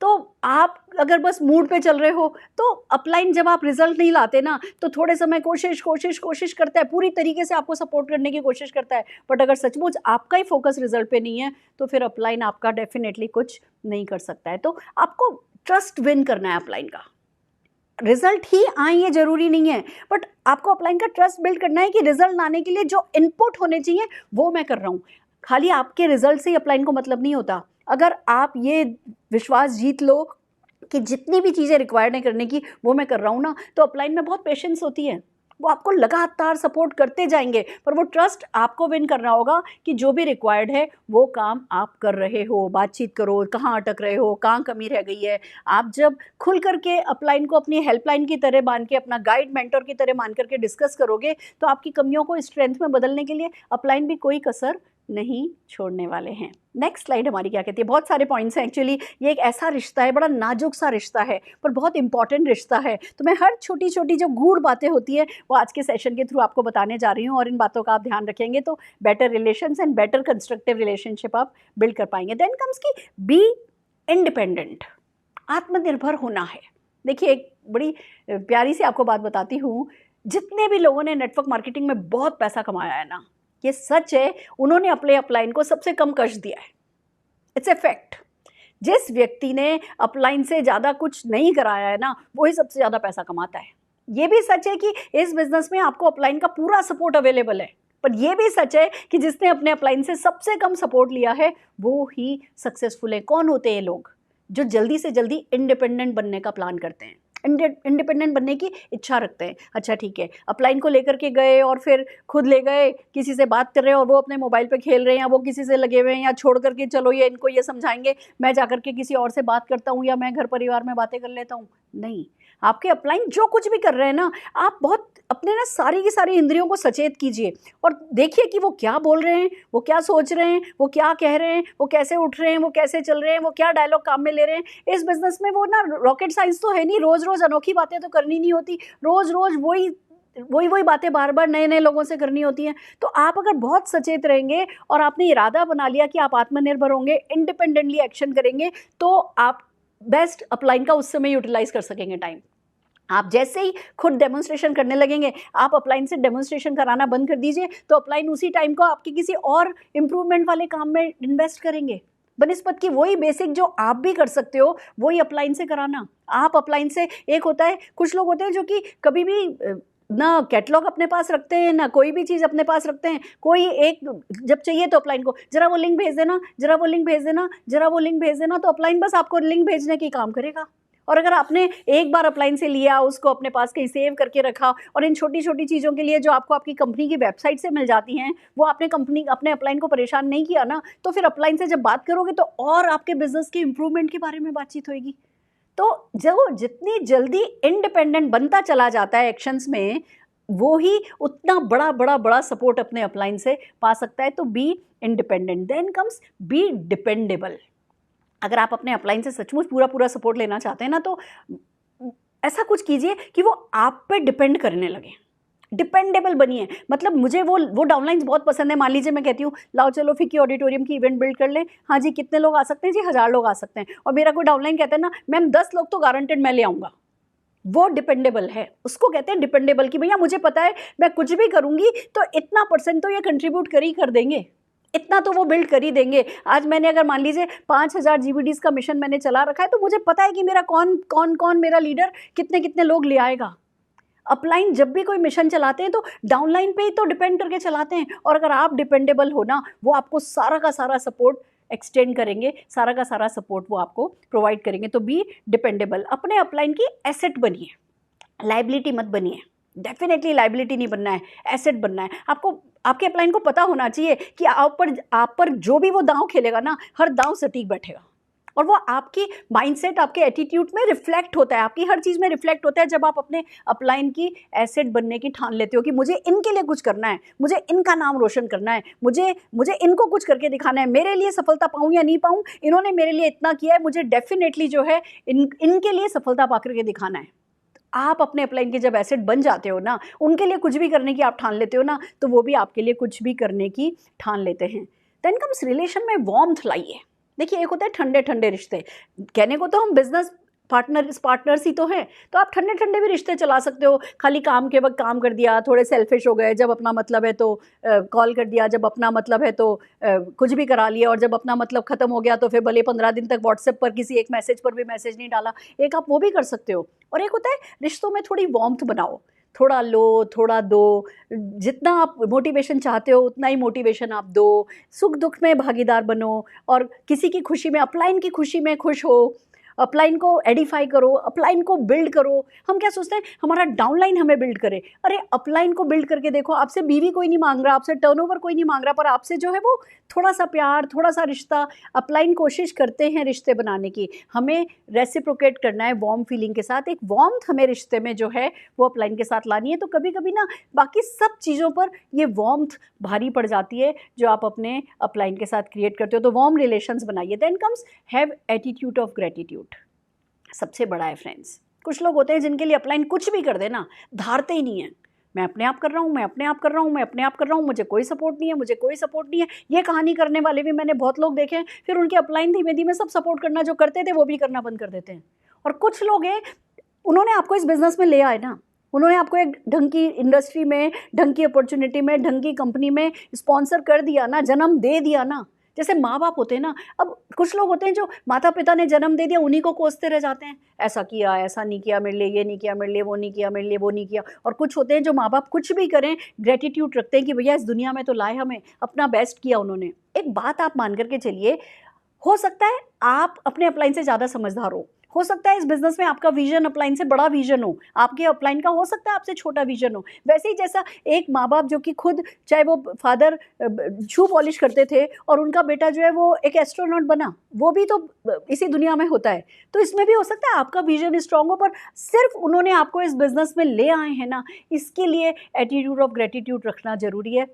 तो आप अगर बस मूड पे चल रहे हो, तो अपलाइन जब आप रिजल्ट नहीं लाते ना, तो थोड़े समय कोशिश करता है, पूरी तरीके से आपको सपोर्ट करने की कोशिश करता है, बट अगर सचमुच आपका ही फोकस रिजल्ट पे नहीं है, तो फिर अपलाइन आपका डेफिनेटली कुछ नहीं कर सकता है। तो आपको ट्रस्ट विन करना है अपलाइन का। रिजल्ट ही आए ये जरूरी नहीं है, बट आपको अपलाइन का ट्रस्ट बिल्ड करना है कि रिजल्ट लाने के लिए जो इनपुट होने चाहिए वो मैं कर रहा हूँ। खाली आपके रिजल्ट से ही अपलाइन को मतलब नहीं होता। अगर आप ये विश्वास जीत लो कि जितनी भी चीज़ें रिक्वायर्ड है करने की वो मैं कर रहा हूँ ना, तो अपलाइन में बहुत पेशेंस होती है, वो आपको लगातार सपोर्ट करते जाएंगे। पर वो ट्रस्ट आपको विन करना होगा कि जो भी रिक्वायर्ड है वो काम आप कर रहे हो। बातचीत करो, कहाँ अटक रहे हो, कहाँ कमी रह गई है। आप जब खुल करके अपलाइन को अपनी हेल्पलाइन की तरह मान के, अपना गाइड मेंटर की तरह मान करके डिस्कस करोगे, तो आपकी कमियों को स्ट्रेंथ में बदलने के लिए अपलाइन भी कोई कसर नहीं छोड़ने वाले हैं। नेक्स्ट स्लाइड हमारी क्या कहती है? बहुत सारे पॉइंट्स हैं एक्चुअली। ये एक ऐसा रिश्ता है, बड़ा नाजुक सा रिश्ता है, पर बहुत इंपॉर्टेंट रिश्ता है। तो मैं हर छोटी छोटी जो गूढ़ बातें होती है वो आज के सेशन के थ्रू आपको बताने जा रही हूँ, और इन बातों का आप ध्यान रखेंगे तो better relations and better constructive relationship आप बिल्ड कर पाएंगे। देन कम्स की बी इंडिपेंडेंट, आत्मनिर्भर होना है। देखिए, एक बड़ी प्यारी सी आपको बात बताती हूँ। जितने भी लोगों ने नेटवर्क मार्केटिंग में बहुत पैसा कमाया है ना, ये सच है, उन्होंने अपने अपलाइन को सबसे कम कष्ट दिया है। It's a fact. जिस व्यक्ति ने अपलाइन से ज़्यादा कुछ नहीं कराया है ना, वही सबसे ज़्यादा पैसा कमाता है। ये भी सच है कि इस बिजनेस में आपको अपलाइन का पूरा सपोर्ट अवेलेबल है, पर यह भी सच है कि जिसने अपने अपलाइन से सबसे कम सपोर्ट लिया है वो ही सक्सेसफुल है। कौन होते हैं ये लोग? जो जल्दी से जल्दी इंडिपेंडेंट बनने का प्लान करते हैं, इंडिपेंडेंट बनने की इच्छा रखते हैं। अच्छा ठीक है, अपलाइन को लेकर के गए और फिर खुद ले गए, किसी से बात कर रहे हैं और वो अपने मोबाइल पे खेल रहे हैं, या वो किसी से लगे हुए हैं, या छोड़ करके चलो ये इनको ये समझाएंगे, मैं जाकर के किसी और से बात करता हूँ, या मैं घर परिवार में बातें कर लेता हूँ। नहीं, आपके अपलाइन जो कुछ भी कर रहे हैं ना, आप बहुत अपने ना सारी की सारी इंद्रियों को सचेत कीजिए और देखिए कि वो क्या बोल रहे हैं, वो क्या सोच रहे हैं, वो क्या कह रहे हैं, वो कैसे उठ रहे हैं, वो कैसे चल रहे हैं, वो क्या डायलॉग काम में ले रहे हैं। इस बिजनेस में वो ना रॉकेट साइंस तो है नहीं, रोज़ रोज़ अनोखी बातें तो करनी नहीं होती, रोज़ रोज़ वही बातें बार बार नए नए लोगों से करनी होती हैं। तो आप अगर बहुत सचेत रहेंगे और आपने इरादा बना लिया कि आप आत्मनिर्भर होंगे, इंडिपेंडेंटली एक्शन करेंगे, तो आप बेस्ट अपलाइन का उस समय यूटिलाइज कर सकेंगे टाइम। आप जैसे ही खुद डेमोन्स्ट्रेशन करने लगेंगे, आप अपलाइन से डेमोन्स्ट्रेशन कराना बंद कर दीजिए, तो अपलाइन उसी टाइम को आपके किसी और इम्प्रूवमेंट वाले काम में इन्वेस्ट करेंगे। बनिस्पत की वही बेसिक जो आप भी कर सकते हो वही अपलाइन से कराना। आप अपलाइन से, एक होता है कुछ लोग होते हैं जो कि कभी भी ना कैटलॉग अपने पास रखते हैं ना कोई भी चीज़ अपने पास रखते हैं, कोई एक जब चाहिए तो अपलाइन को जरा वो लिंक भेज देना, जरा वो लिंक भेज देना, जरा वो लिंक भेज देना, तो अपलाइन बस आपको लिंक भेजने की काम करेगा। और अगर आपने एक बार अपलाइन से लिया, उसको अपने पास कहीं सेव करके रखा, और इन छोटी छोटी चीज़ों के लिए जो आपको आपकी कंपनी की वेबसाइट से मिल जाती हैं वो आपने अपने अपलाइन को परेशान नहीं किया ना, तो फिर अपलाइन से जब बात करोगे तो और आपके बिजनेस के इंप्रूवमेंट के बारे में बातचीत होगी। तो जो जितनी जल्दी इंडिपेंडेंट बनता चला जाता है एक्शंस में, वो ही उतना बड़ा बड़ा बड़ा सपोर्ट अपने अपलाइन से पा सकता है। तो be independent, then comes be dependable. अगर आप अपने अपलाइन से सचमुच पूरा पूरा सपोर्ट लेना चाहते हैं ना, तो ऐसा कुछ कीजिए कि वो आप पे डिपेंड करने लगे, डिपेंडेबल बनिए। मतलब मुझे वो डाउनलाइंस बहुत पसंद है। मान लीजिए मैं कहती हूँ लाओ चलो फिक्की ऑडिटोरियम की इवेंट बिल्ड कर लें, हाँ जी कितने लोग आ सकते हैं जी, 1000 लोग आ सकते हैं, और मेरा कोई डाउनलाइन कहता है ना मैम 10 लोग तो गारंटेड मैं ले आऊँगा, वो डिपेंडेबल है। उसको कहते हैं डिपेंडेबल, कि भैया मुझे पता है मैं कुछ भी करूँगी तो इतना % तो ये कंट्रीब्यूट कर देंगे, इतना तो वो बिल्ड कर ही देंगे। आज मैंने अगर मान लीजिए 5000 GBDs का मिशन मैंने चला रखा है, तो मुझे पता है कि मेरा कौन मेरा लीडर कितने कितने लोग ले आएगा। अपलाइन जब भी कोई मिशन चलाते हैं तो डाउनलाइन पे ही तो डिपेंड करके चलाते हैं, और अगर आप डिपेंडेबल हो ना, वो आपको सारा का सारा सपोर्ट एक्सटेंड करेंगे, सारा का सारा सपोर्ट वो आपको प्रोवाइड करेंगे। तो बी डिपेंडेबल। अपने अपलाइन की एसेट बनिए, लाइबिलिटी मत बनिए। डेफिनेटली लाइबिलिटी नहीं बनना है, एसेट बनना है। आपको आपके अपलाइन को पता होना चाहिए कि आप पर जो भी वो दांव खेलेगा ना, हर दांव सटीक बैठेगा, और वो आपकी माइंडसेट, आपके एटीट्यूड में रिफ्लेक्ट होता है, आपकी हर चीज़ में रिफ्लेक्ट होता है। जब आप अपने अपलाइन की एसेट बनने की ठान लेते हो कि मुझे इनके लिए कुछ करना है, मुझे इनका नाम रोशन करना है, मुझे इनको कुछ करके दिखाना है, मेरे लिए सफलता पाऊँ या नहीं पाऊँ, इन्होंने मेरे लिए इतना किया है, मुझे डेफिनेटली जो है इनके लिए सफलता पा करके दिखाना है। आप अपने अपलाइन के जब एसेट बन जाते हो ना, उनके लिए कुछ भी करने की आप ठान लेते हो ना, तो वो भी आपके लिए कुछ भी करने की ठान लेते हैं। देन कम्स रिलेशन में वार्मथ लाइए। देखिए एक होता है ठंडे ठंडे रिश्ते, कहने को तो हम बिजनेस पार्टनर्स ही तो हैं, तो आप ठंडे ठंडे भी रिश्ते चला सकते हो। खाली काम के वक्त काम कर दिया, थोड़े सेल्फिश हो गए, जब अपना मतलब है तो कॉल कर दिया, जब अपना मतलब है तो कुछ भी करा लिया, और जब अपना मतलब ख़त्म हो गया तो फिर भले 15 दिन तक व्हाट्सएप पर किसी एक मैसेज पर भी मैसेज नहीं डाला, एक आप वो भी कर सकते हो। और एक होता है रिश्तों में थोड़ी वार्मथ बनाओ, थोड़ा लो थोड़ा दो, जितना आप मोटिवेशन चाहते हो उतना ही मोटिवेशन आप दो, सुख दुख में भागीदार बनो, और किसी की खुशी में, अपलाइन की खुशी में खुश हो, अपलाइन को एडिफाई करो, अपलाइन को बिल्ड करो। हम क्या सोचते हैं हमारा डाउनलाइन हमें बिल्ड करे, अरे अपलाइन को बिल्ड करके देखो। आपसे बीवी कोई नहीं मांग रहा, आपसे टर्नओवर कोई नहीं मांग रहा, पर आपसे जो है वो थोड़ा सा प्यार, थोड़ा सा रिश्ता, अपलाइन कोशिश करते हैं रिश्ते बनाने की। हमें रेसिप्रोकेट करना है वार्म फीलिंग के साथ, एक वार्मथ हमें रिश्ते में जो है वो अपलाइन के साथ लानी है। तो कभी कभी ना बाकी सब चीज़ों पर ये वार्मथ भारी पड़ जाती है जो आप अपने अपलाइन के साथ क्रिएट करते हो। तो वार्म रिलेशंस बनाइए। Then comes have attitude of gratitude. सबसे बड़ा है फ्रेंड्स, कुछ लोग होते हैं जिनके लिए अपलाइन कुछ भी कर देना धारते ही नहीं है। मैं अपने आप कर रहा हूँ, मैं अपने आप कर रहा हूँ, मैं अपने आप कर रहा हूँ, मुझे कोई सपोर्ट नहीं है, मुझे कोई सपोर्ट नहीं है। ये कहानी करने वाले भी मैंने बहुत लोग देखे हैं, फिर उनके अपलाइन धीमे धीमे सब सपोर्ट करना जो करते थे वो भी करना बंद कर देते हैं। और कुछ लोग हैं, उन्होंने आपको इस बिज़नेस में ले आए ना, उन्होंने आपको एक ढंग की इंडस्ट्री में, ढंग की अपॉर्चुनिटी में, ढंग की कंपनी में स्पॉन्सर कर दिया ना, जन्म दे दिया ना। जैसे माँ बाप होते हैं ना, अब कुछ लोग होते हैं जो माता पिता ने जन्म दे दिया उन्हीं को कोसते रह जाते हैं, ऐसा किया, ऐसा नहीं किया मेरे लिए, ये नहीं किया मेरे लिए, वो नहीं किया मेरे लिए, वो नहीं किया। और कुछ होते हैं जो माँ बाप कुछ भी करें ग्रेटिट्यूड रखते हैं कि भैया इस दुनिया में तो लाए हमें, अपना बेस्ट किया उन्होंने। एक बात आप मान करके चलिए, हो सकता है आप अपने अपलाइन से ज़्यादा समझदार हो सकता है इस बिजनेस में आपका विजन अपलाइन से बड़ा विजन हो, आपके अपलाइन का हो सकता है आपसे छोटा विजन हो। वैसे ही जैसा एक माँ बाप जो कि खुद, चाहे वो फादर शू पॉलिश करते थे और उनका बेटा जो है वो एक एस्ट्रोनॉट बना, वो भी तो इसी दुनिया में होता है। तो इसमें भी हो सकता है आपका विजन स्ट्रांग हो, पर सिर्फ उन्होंने आपको इस बिजनेस में ले आए हैं ना, इसके लिए एटीट्यूड ऑफ ग्रेटिट्यूड रखना जरूरी है।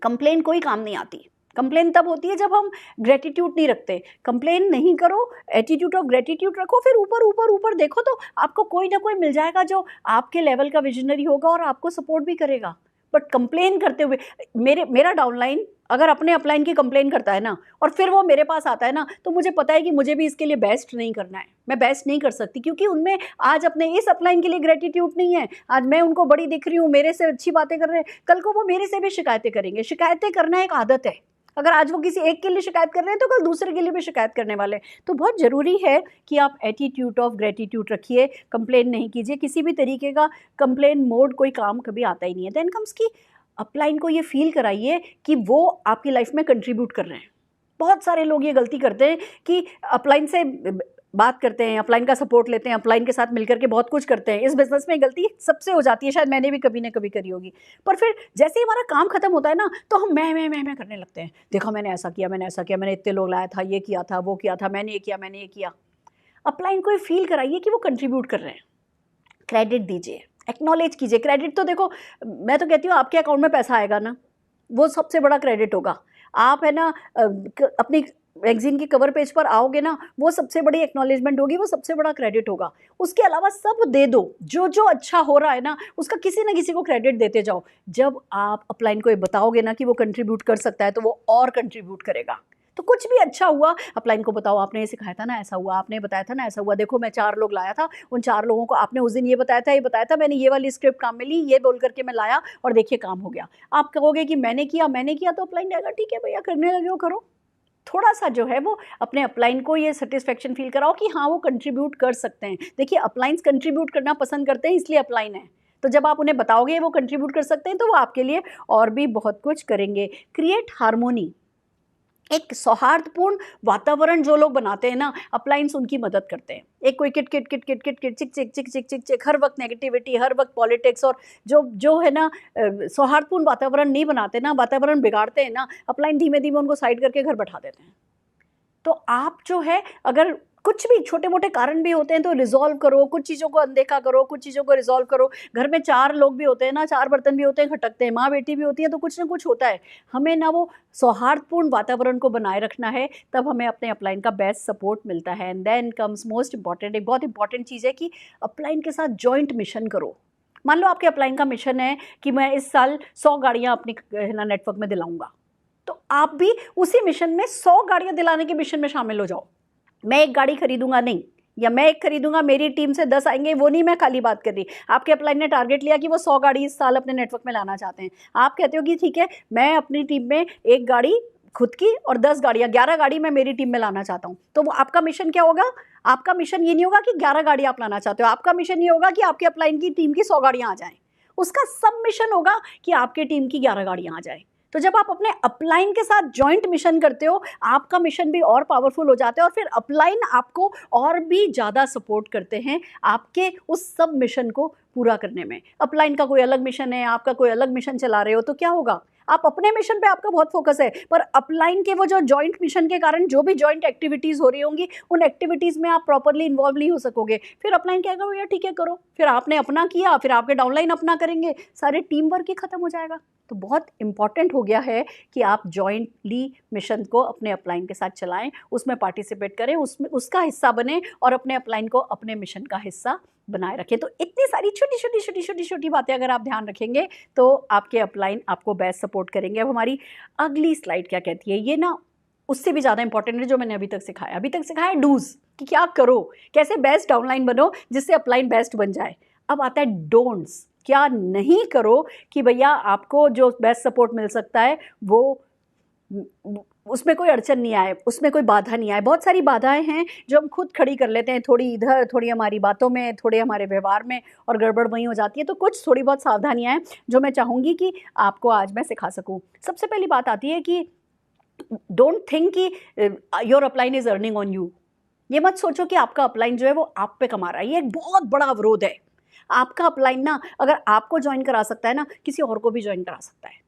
कंप्लेन कोई काम नहीं आती। कंप्लेन तब होती है जब हम ग्रेटिट्यूड नहीं रखते। कंप्लेन नहीं करो, एटीट्यूड ऑफ ग्रेटिट्यूड रखो, फिर ऊपर ऊपर ऊपर देखो तो आपको कोई ना कोई मिल जाएगा जो आपके लेवल का विजनरी होगा और आपको सपोर्ट भी करेगा। बट कंप्लेन करते हुए, मेरा डाउनलाइन अगर अपने अपलाइन की कंप्लेन करता है ना और फिर वो मेरे पास आता है ना, तो मुझे पता है कि मुझे भी इसके लिए बेस्ट नहीं करना है, मैं बेस्ट नहीं कर सकती, क्योंकि उनमें आज अपने इस अपलाइन के लिए ग्रेटिट्यूड नहीं है। आज मैं उनको बड़ी दिख रही हूँ, मेरे से अच्छी बातें कर रहे हैं, कल को वो मेरे से भी शिकायतें करेंगे। शिकायतें करना एक आदत है, अगर आज वो किसी एक के लिए शिकायत कर रहे हैं तो कल दूसरे के लिए भी शिकायत करने वाले हैं। तो बहुत ज़रूरी है कि आप एटीट्यूड ऑफ ग्रेटिट्यूड रखिए, कंप्लेन नहीं कीजिए, किसी भी तरीके का कंप्लेन मोड कोई काम कभी आता ही नहीं है। देन कम्स की अपलाइन को ये फील कराइए कि वो आपकी लाइफ में कंट्रीब्यूट कर रहे हैं। बहुत सारे लोग ये गलती करते हैं कि अपलाइन से बात करते हैं, अपलाइन का सपोर्ट लेते हैं, अपलाइन के साथ मिलकर के बहुत कुछ करते हैं। इस बिजनेस में गलती सबसे हो जाती है, शायद मैंने भी कभी ना कभी करी होगी। पर फिर जैसे ही हमारा काम खत्म होता है ना, तो हम मैं करने लगते हैं। देखो मैंने ऐसा किया, मैंने ऐसा किया, मैंने इतने लोग लाया था, ये किया था, वो किया था, मैंने ये किया, मैंने ये किया। अपलाइन को फील कराइए कि वो कंट्रीब्यूट कर रहे हैं। क्रेडिट दीजिए, एक्नॉलेज कीजिए। क्रेडिट तो देखो, मैं तो कहती हूँ आपके अकाउंट में पैसा आएगा ना, वो सबसे बड़ा क्रेडिट होगा। आप है ना अपनी मैगजीन की कवर पेज पर आओगे ना, वो सबसे बड़ी एक्नॉलेजमेंट होगी, वो सबसे बड़ा क्रेडिट होगा। उसके अलावा सब दे दो, जो जो अच्छा हो रहा है ना उसका किसी ना किसी को क्रेडिट देते जाओ। जब आप अपलाइन को ये बताओगे ना कि वो कंट्रीब्यूट कर सकता है, तो वो और कंट्रीब्यूट करेगा। तो कुछ भी अच्छा हुआ अपलाइन को बताओ, आपने ये सिखाया था ना ऐसा हुआ, आपने बताया था ना ऐसा हुआ, देखो मैं 4 लोग लाया था, उन 4 लोगों को आपने उस दिन ये बताया था, ये बताया था, मैंने ये वाली स्क्रिप्ट काम में ली, ये बोल करके मैं लाया और देखिए काम हो गया। आप कहोगे कि मैंने किया, तो अपलाइन जाएगा ठीक है भैया करने लगे हो करो। थोड़ा सा जो है वो अपने अपलाइन को ये सेटिस्फेक्शन फील कराओ कि हाँ वो कंट्रीब्यूट कर सकते हैं। देखिए अपलाइंस कंट्रीब्यूट करना पसंद करते हैं, इसलिए अपलाइन है। तो जब आप उन्हें बताओगे वो कंट्रीब्यूट कर सकते हैं, तो वो आपके लिए और भी बहुत कुछ करेंगे। क्रिएट हार्मोनी, एक सौहार्दपूर्ण वातावरण जो लोग बनाते हैं ना, अपलाइंस उनकी मदद करते हैं। एक कोई kit kit kit kit kit kit चिक चिक चिक चिक चिक चिक हर वक्त नेगेटिविटी, हर वक्त पॉलिटिक्स और जो जो है ना सौहार्दपूर्ण वातावरण नहीं बनाते ना, वातावरण बिगाड़ते हैं ना, अपलाइन धीमे धीमे उनको साइड करके घर बैठा देते हैं। तो आप जो है अगर कुछ भी छोटे मोटे कारण भी होते हैं तो रिजॉल्व करो, कुछ चीज़ों को अनदेखा करो, कुछ चीज़ों को रिजॉल्व करो। घर में 4 लोग भी होते हैं ना, 4 बर्तन भी होते हैं, खटकते हैं, माँ बेटी भी होती है, तो कुछ ना कुछ होता है। हमें ना वो सौहार्दपूर्ण वातावरण को बनाए रखना है, तब हमें अपने अपलाइन का बेस्ट सपोर्ट मिलता है। And then comes most important, एक बहुत इंपॉर्टेंट चीज़ है कि अपलाइन के साथ जॉइंट मिशन करो। मान लो आपके अपलाइन का मिशन है कि मैं इस साल 100 गाड़ियाँ अपनी है ना नेटवर्क में दिलाऊंगा, तो आप भी उसी मिशन में 100 गाड़ियां दिलाने के मिशन में शामिल हो जाओ। मैं एक गाड़ी खरीदूंगा नहीं, या मैं एक खरीदूंगा, मेरी टीम से 10 आएंगे, वो नहीं मैं खाली बात कर रही। आपके अपलाइन ने टारगेट लिया कि वो 100 गाड़ी इस साल अपने नेटवर्क में लाना चाहते हैं। आप कहते हो कि ठीक है, मैं अपनी टीम में एक गाड़ी खुद की और 10 गाड़ियां, 11 गाड़ी मैं मेरी टीम में लाना चाहता हूं। तो वो आपका मिशन क्या होगा? आपका मिशन ये नहीं होगा कि 11 गाड़ी आप लाना चाहते हो, आपका मिशन ये होगा कि आपके अपलाइन की टीम की 100 गाड़ियां आ जाएं। उसका सब मिशन होगा कि आपके टीम की 11 गाड़ियां आ जाएं। तो जब आप अपने अपलाइन के साथ जॉइंट मिशन करते हो, आपका मिशन भी और पावरफुल हो जाता है और फिर अपलाइन आपको और भी ज़्यादा सपोर्ट करते हैं आपके उस सब मिशन को पूरा करने में। अपलाइन का कोई अलग मिशन है, आपका कोई अलग मिशन चला रहे हो, तो क्या होगा? आप अपने मिशन पे आपका बहुत फोकस है, पर अपलाइन के वो जो जॉइंट मिशन के कारण जो भी जॉइंट एक्टिविटीज़ हो रही होंगी, उन एक्टिविटीज़ में आप प्रॉपरली इन्वॉल्व नहीं हो सकोगे। फिर अपलाइन क्या करो, भैया ठीक है करो, फिर आपने अपना किया, फिर आपके डाउनलाइन अपना करेंगे, सारे टीम वर्क ही खत्म हो जाएगा। तो बहुत इंपॉर्टेंट हो गया है कि आप जॉइंटली मिशन को अपने अपलाइन के साथ चलाएं, उसमें पार्टिसिपेट करें, उसमें उसका हिस्सा बने और अपने अपलाइन को अपने मिशन का हिस्सा बनाए रखें। तो इतनी सारी छोटी छोटी छोटी छोटी छोटी बातें अगर आप ध्यान रखेंगे तो आपके अपलाइन आपको बेस्ट सपोर्ट करेंगे। अब हमारी अगली स्लाइड क्या कहती है, ये ना उससे भी ज़्यादा इंपॉर्टेंट है जो मैंने अभी तक सिखाया डूज, कि क्या करो, कैसे बेस्ट डाउनलाइन बनो जिससे अपलाइन बेस्ट बन जाए। अब आता है डोंट्स, क्या नहीं करो कि भैया आपको जो बेस्ट सपोर्ट मिल सकता है वो उसमें कोई अड़चन नहीं आए, उसमें कोई बाधा नहीं आए। बहुत सारी बाधाएं हैं जो हम खुद खड़ी कर लेते हैं, थोड़ी इधर, थोड़ी हमारी बातों में, थोड़े हमारे व्यवहार में, और गड़बड़ वहीं हो जाती है। तो कुछ थोड़ी बहुत सावधानियां हैं जो मैं चाहूँगी कि आपको आज मैं सिखा सकूँ। सबसे पहली बात आती है कि डोंट थिंक कि your upline is earning on you. ये मत सोचो कि आपका अपलाइन जो है वो आप पे कमा रहा है, ये एक बहुत बड़ा अवरोध है। आपका अपलाइन ना अगर आपको ज्वाइन करा सकता है ना, किसी और को भी ज्वाइन करा सकता है।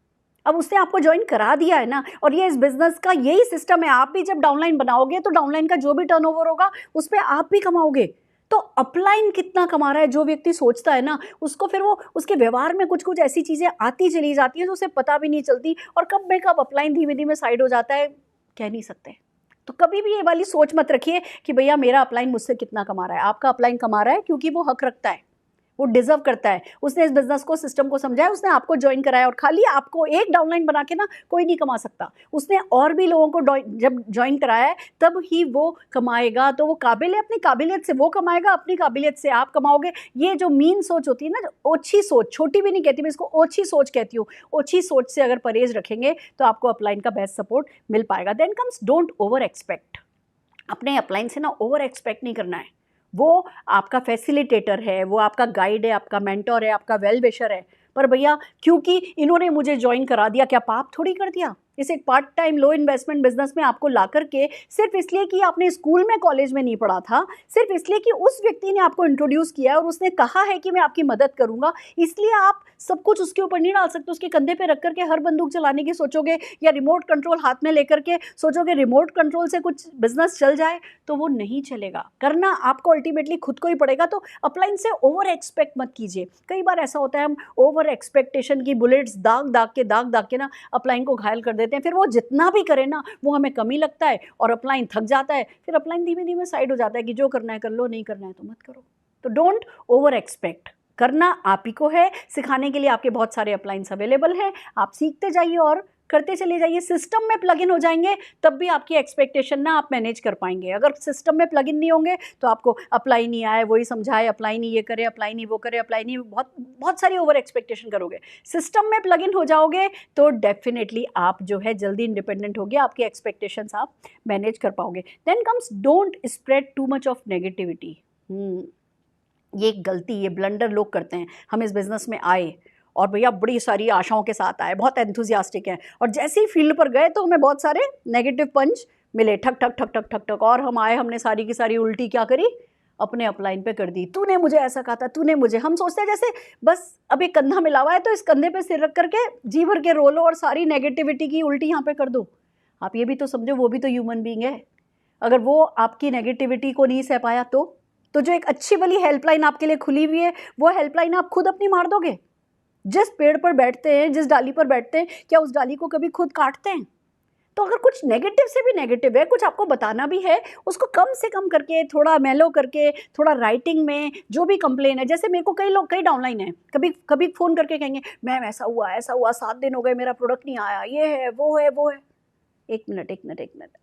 अब उसने आपको ज्वाइन करा दिया है ना, और ये इस बिजनेस का यही सिस्टम है। आप भी जब डाउनलाइन बनाओगे तो डाउनलाइन का जो भी टर्नओवर होगा उस पर आप भी कमाओगे। तो अपलाइन कितना कमा रहा है जो व्यक्ति सोचता है ना, उसको फिर वो उसके व्यवहार में कुछ कुछ ऐसी चीज़ें आती चली जाती हैं जो उसे पता भी नहीं चलती, और कब में कब अपलाइन धीमे धीमे साइड हो जाता है, कह नहीं सकते। तो कभी भी ये वाली सोच मत रखिए कि भैया मेरा अपलाइन मुझसे कितना कमा रहा है। आपका अपलाइन कमा रहा है क्योंकि वो हक रखता है, वो डिजर्व करता है। उसने इस बिजनेस को, सिस्टम को समझा है, उसने आपको ज्वाइन कराया, और खाली आपको एक डाउनलाइन बना के ना कोई नहीं कमा सकता। उसने और भी लोगों को जब ज्वाइन कराया है तब ही वो कमाएगा। तो वो काबिल है, अपनी काबिलियत से वो कमाएगा, अपनी काबिलियत से आप कमाओगे। ये जो मीन सोच होती है ना, ओछी सोच, छोटी भी नहीं कहती मैं इसको, ओछी सोच कहती हूँ, ओछी सोच से अगर परहेज रखेंगे तो आपको अपलाइन का बेस्ट सपोर्ट मिल पाएगा। Then comes don't over expect. अपने अपलाइन से ना ओवर एक्सपेक्ट नहीं करना है। वो आपका फैसिलिटेटर है, वो आपका गाइड है, आपका मेंटोर है, आपका वेल विशर है। पर भैया क्योंकि इन्होंने मुझे ज्वाइन करा दिया, क्या पाप थोड़ी कर दिया? इस एक पार्ट टाइम लो इन्वेस्टमेंट बिजनेस में आपको ला करके सिर्फ इसलिए कि आपने स्कूल में, कॉलेज में नहीं पढ़ा था, सिर्फ इसलिए कि उस व्यक्ति ने आपको इंट्रोड्यूस किया और उसने कहा है कि मैं आपकी मदद करूंगा, इसलिए आप सब कुछ उसके ऊपर नहीं डाल सकते। उसके कंधे पे रख करके हर बंदूक चलाने की सोचोगे, या रिमोट कंट्रोल हाथ में लेकर के सोचोगे रिमोट कंट्रोल से कुछ बिजनेस चल जाए, तो वो नहीं चलेगा। करना आपको अल्टीमेटली खुद को ही पड़ेगा। तो अपलाइन से ओवर एक्सपेक्ट मत कीजिए। कई बार ऐसा होता है, हम ओवर एक्सपेक्टेशन की बुलेट्स दाग दाग के ना अपलाइन को घायल कर देते हैं। फिर वो जितना भी करे ना, वो हमें कमी लगता है और अपलाइन थक जाता है। फिर अपलाइन धीमे धीमे साइड हो जाता है कि जो करना है कर लो, नहीं करना है तो मत करो। तो डोंट ओवर एक्सपेक्ट। करना आप ही को है। सिखाने के लिए आपके बहुत सारे अपलाइंस अवेलेबल हैं। आप सीखते जाइए और करते चले जाइए। सिस्टम में प्लग इन हो जाएंगे तब भी आपकी एक्सपेक्टेशन ना आप मैनेज कर पाएंगे। अगर सिस्टम में प्लग इन नहीं होंगे तो आपको अप्लाई नहीं आए, वही समझाए, अप्लाई नहीं ये करे, अप्लाई नहीं वो करे, अप्लाई नहीं, बहुत सारी ओवर एक्सपेक्टेशन करोगे। सिस्टम में प्लग इन हो जाओगे तो डेफिनेटली आप जो है जल्दी इंडिपेंडेंट होगे, आपकी एक्सपेक्टेशंस आप मैनेज कर पाओगे। Then comes don't spread too much of negativity. ये एक गलती, ये ब्लंडर लोग करते हैं। हम इस बिज़नेस में आए और भैया बड़ी सारी आशाओं के साथ आए, बहुत एंथुजियास्टिक हैं, और जैसे ही फील्ड पर गए तो हमें बहुत सारे नेगेटिव पंच मिले, ठक ठक ठक ठक ठक ठक, और हम आए, हमने सारी की सारी उल्टी क्या करी, अपने अपलाइन पे कर दी। तूने मुझे ऐसा कहा था, तूने मुझे, हम सोचते हैं जैसे बस अब एक कंधा मिला हुआ है तो इस कंधे पे सिर रख करके जी भर के रो लो और सारी नेगेटिविटी की उल्टी यहाँ पे कर दो। आप ये भी तो समझो, वो भी तो ह्यूमन बीइंग है। अगर वो आपकी नेगेटिविटी को नहीं सह पाया तो जो एक अच्छी वाली हेल्पलाइन आपके लिए खुली हुई है, वो हेल्पलाइन आप खुद अपनी मार दोगे। जिस पेड़ पर बैठते हैं, जिस डाली पर बैठते हैं, क्या उस डाली को कभी खुद काटते हैं? तो अगर कुछ नेगेटिव से भी नेगेटिव है, कुछ आपको बताना भी है, उसको कम से कम करके, थोड़ा मेलो करके, थोड़ा राइटिंग में जो भी कंप्लेन है। जैसे मेरे को कई लोग, कई डाउनलाइन है, कभी कभी फ़ोन करके कहेंगे मैम ऐसा हुआ 7 दिन हो गए मेरा प्रोडक्ट नहीं आया, ये है वो है वो है। एक मिनट।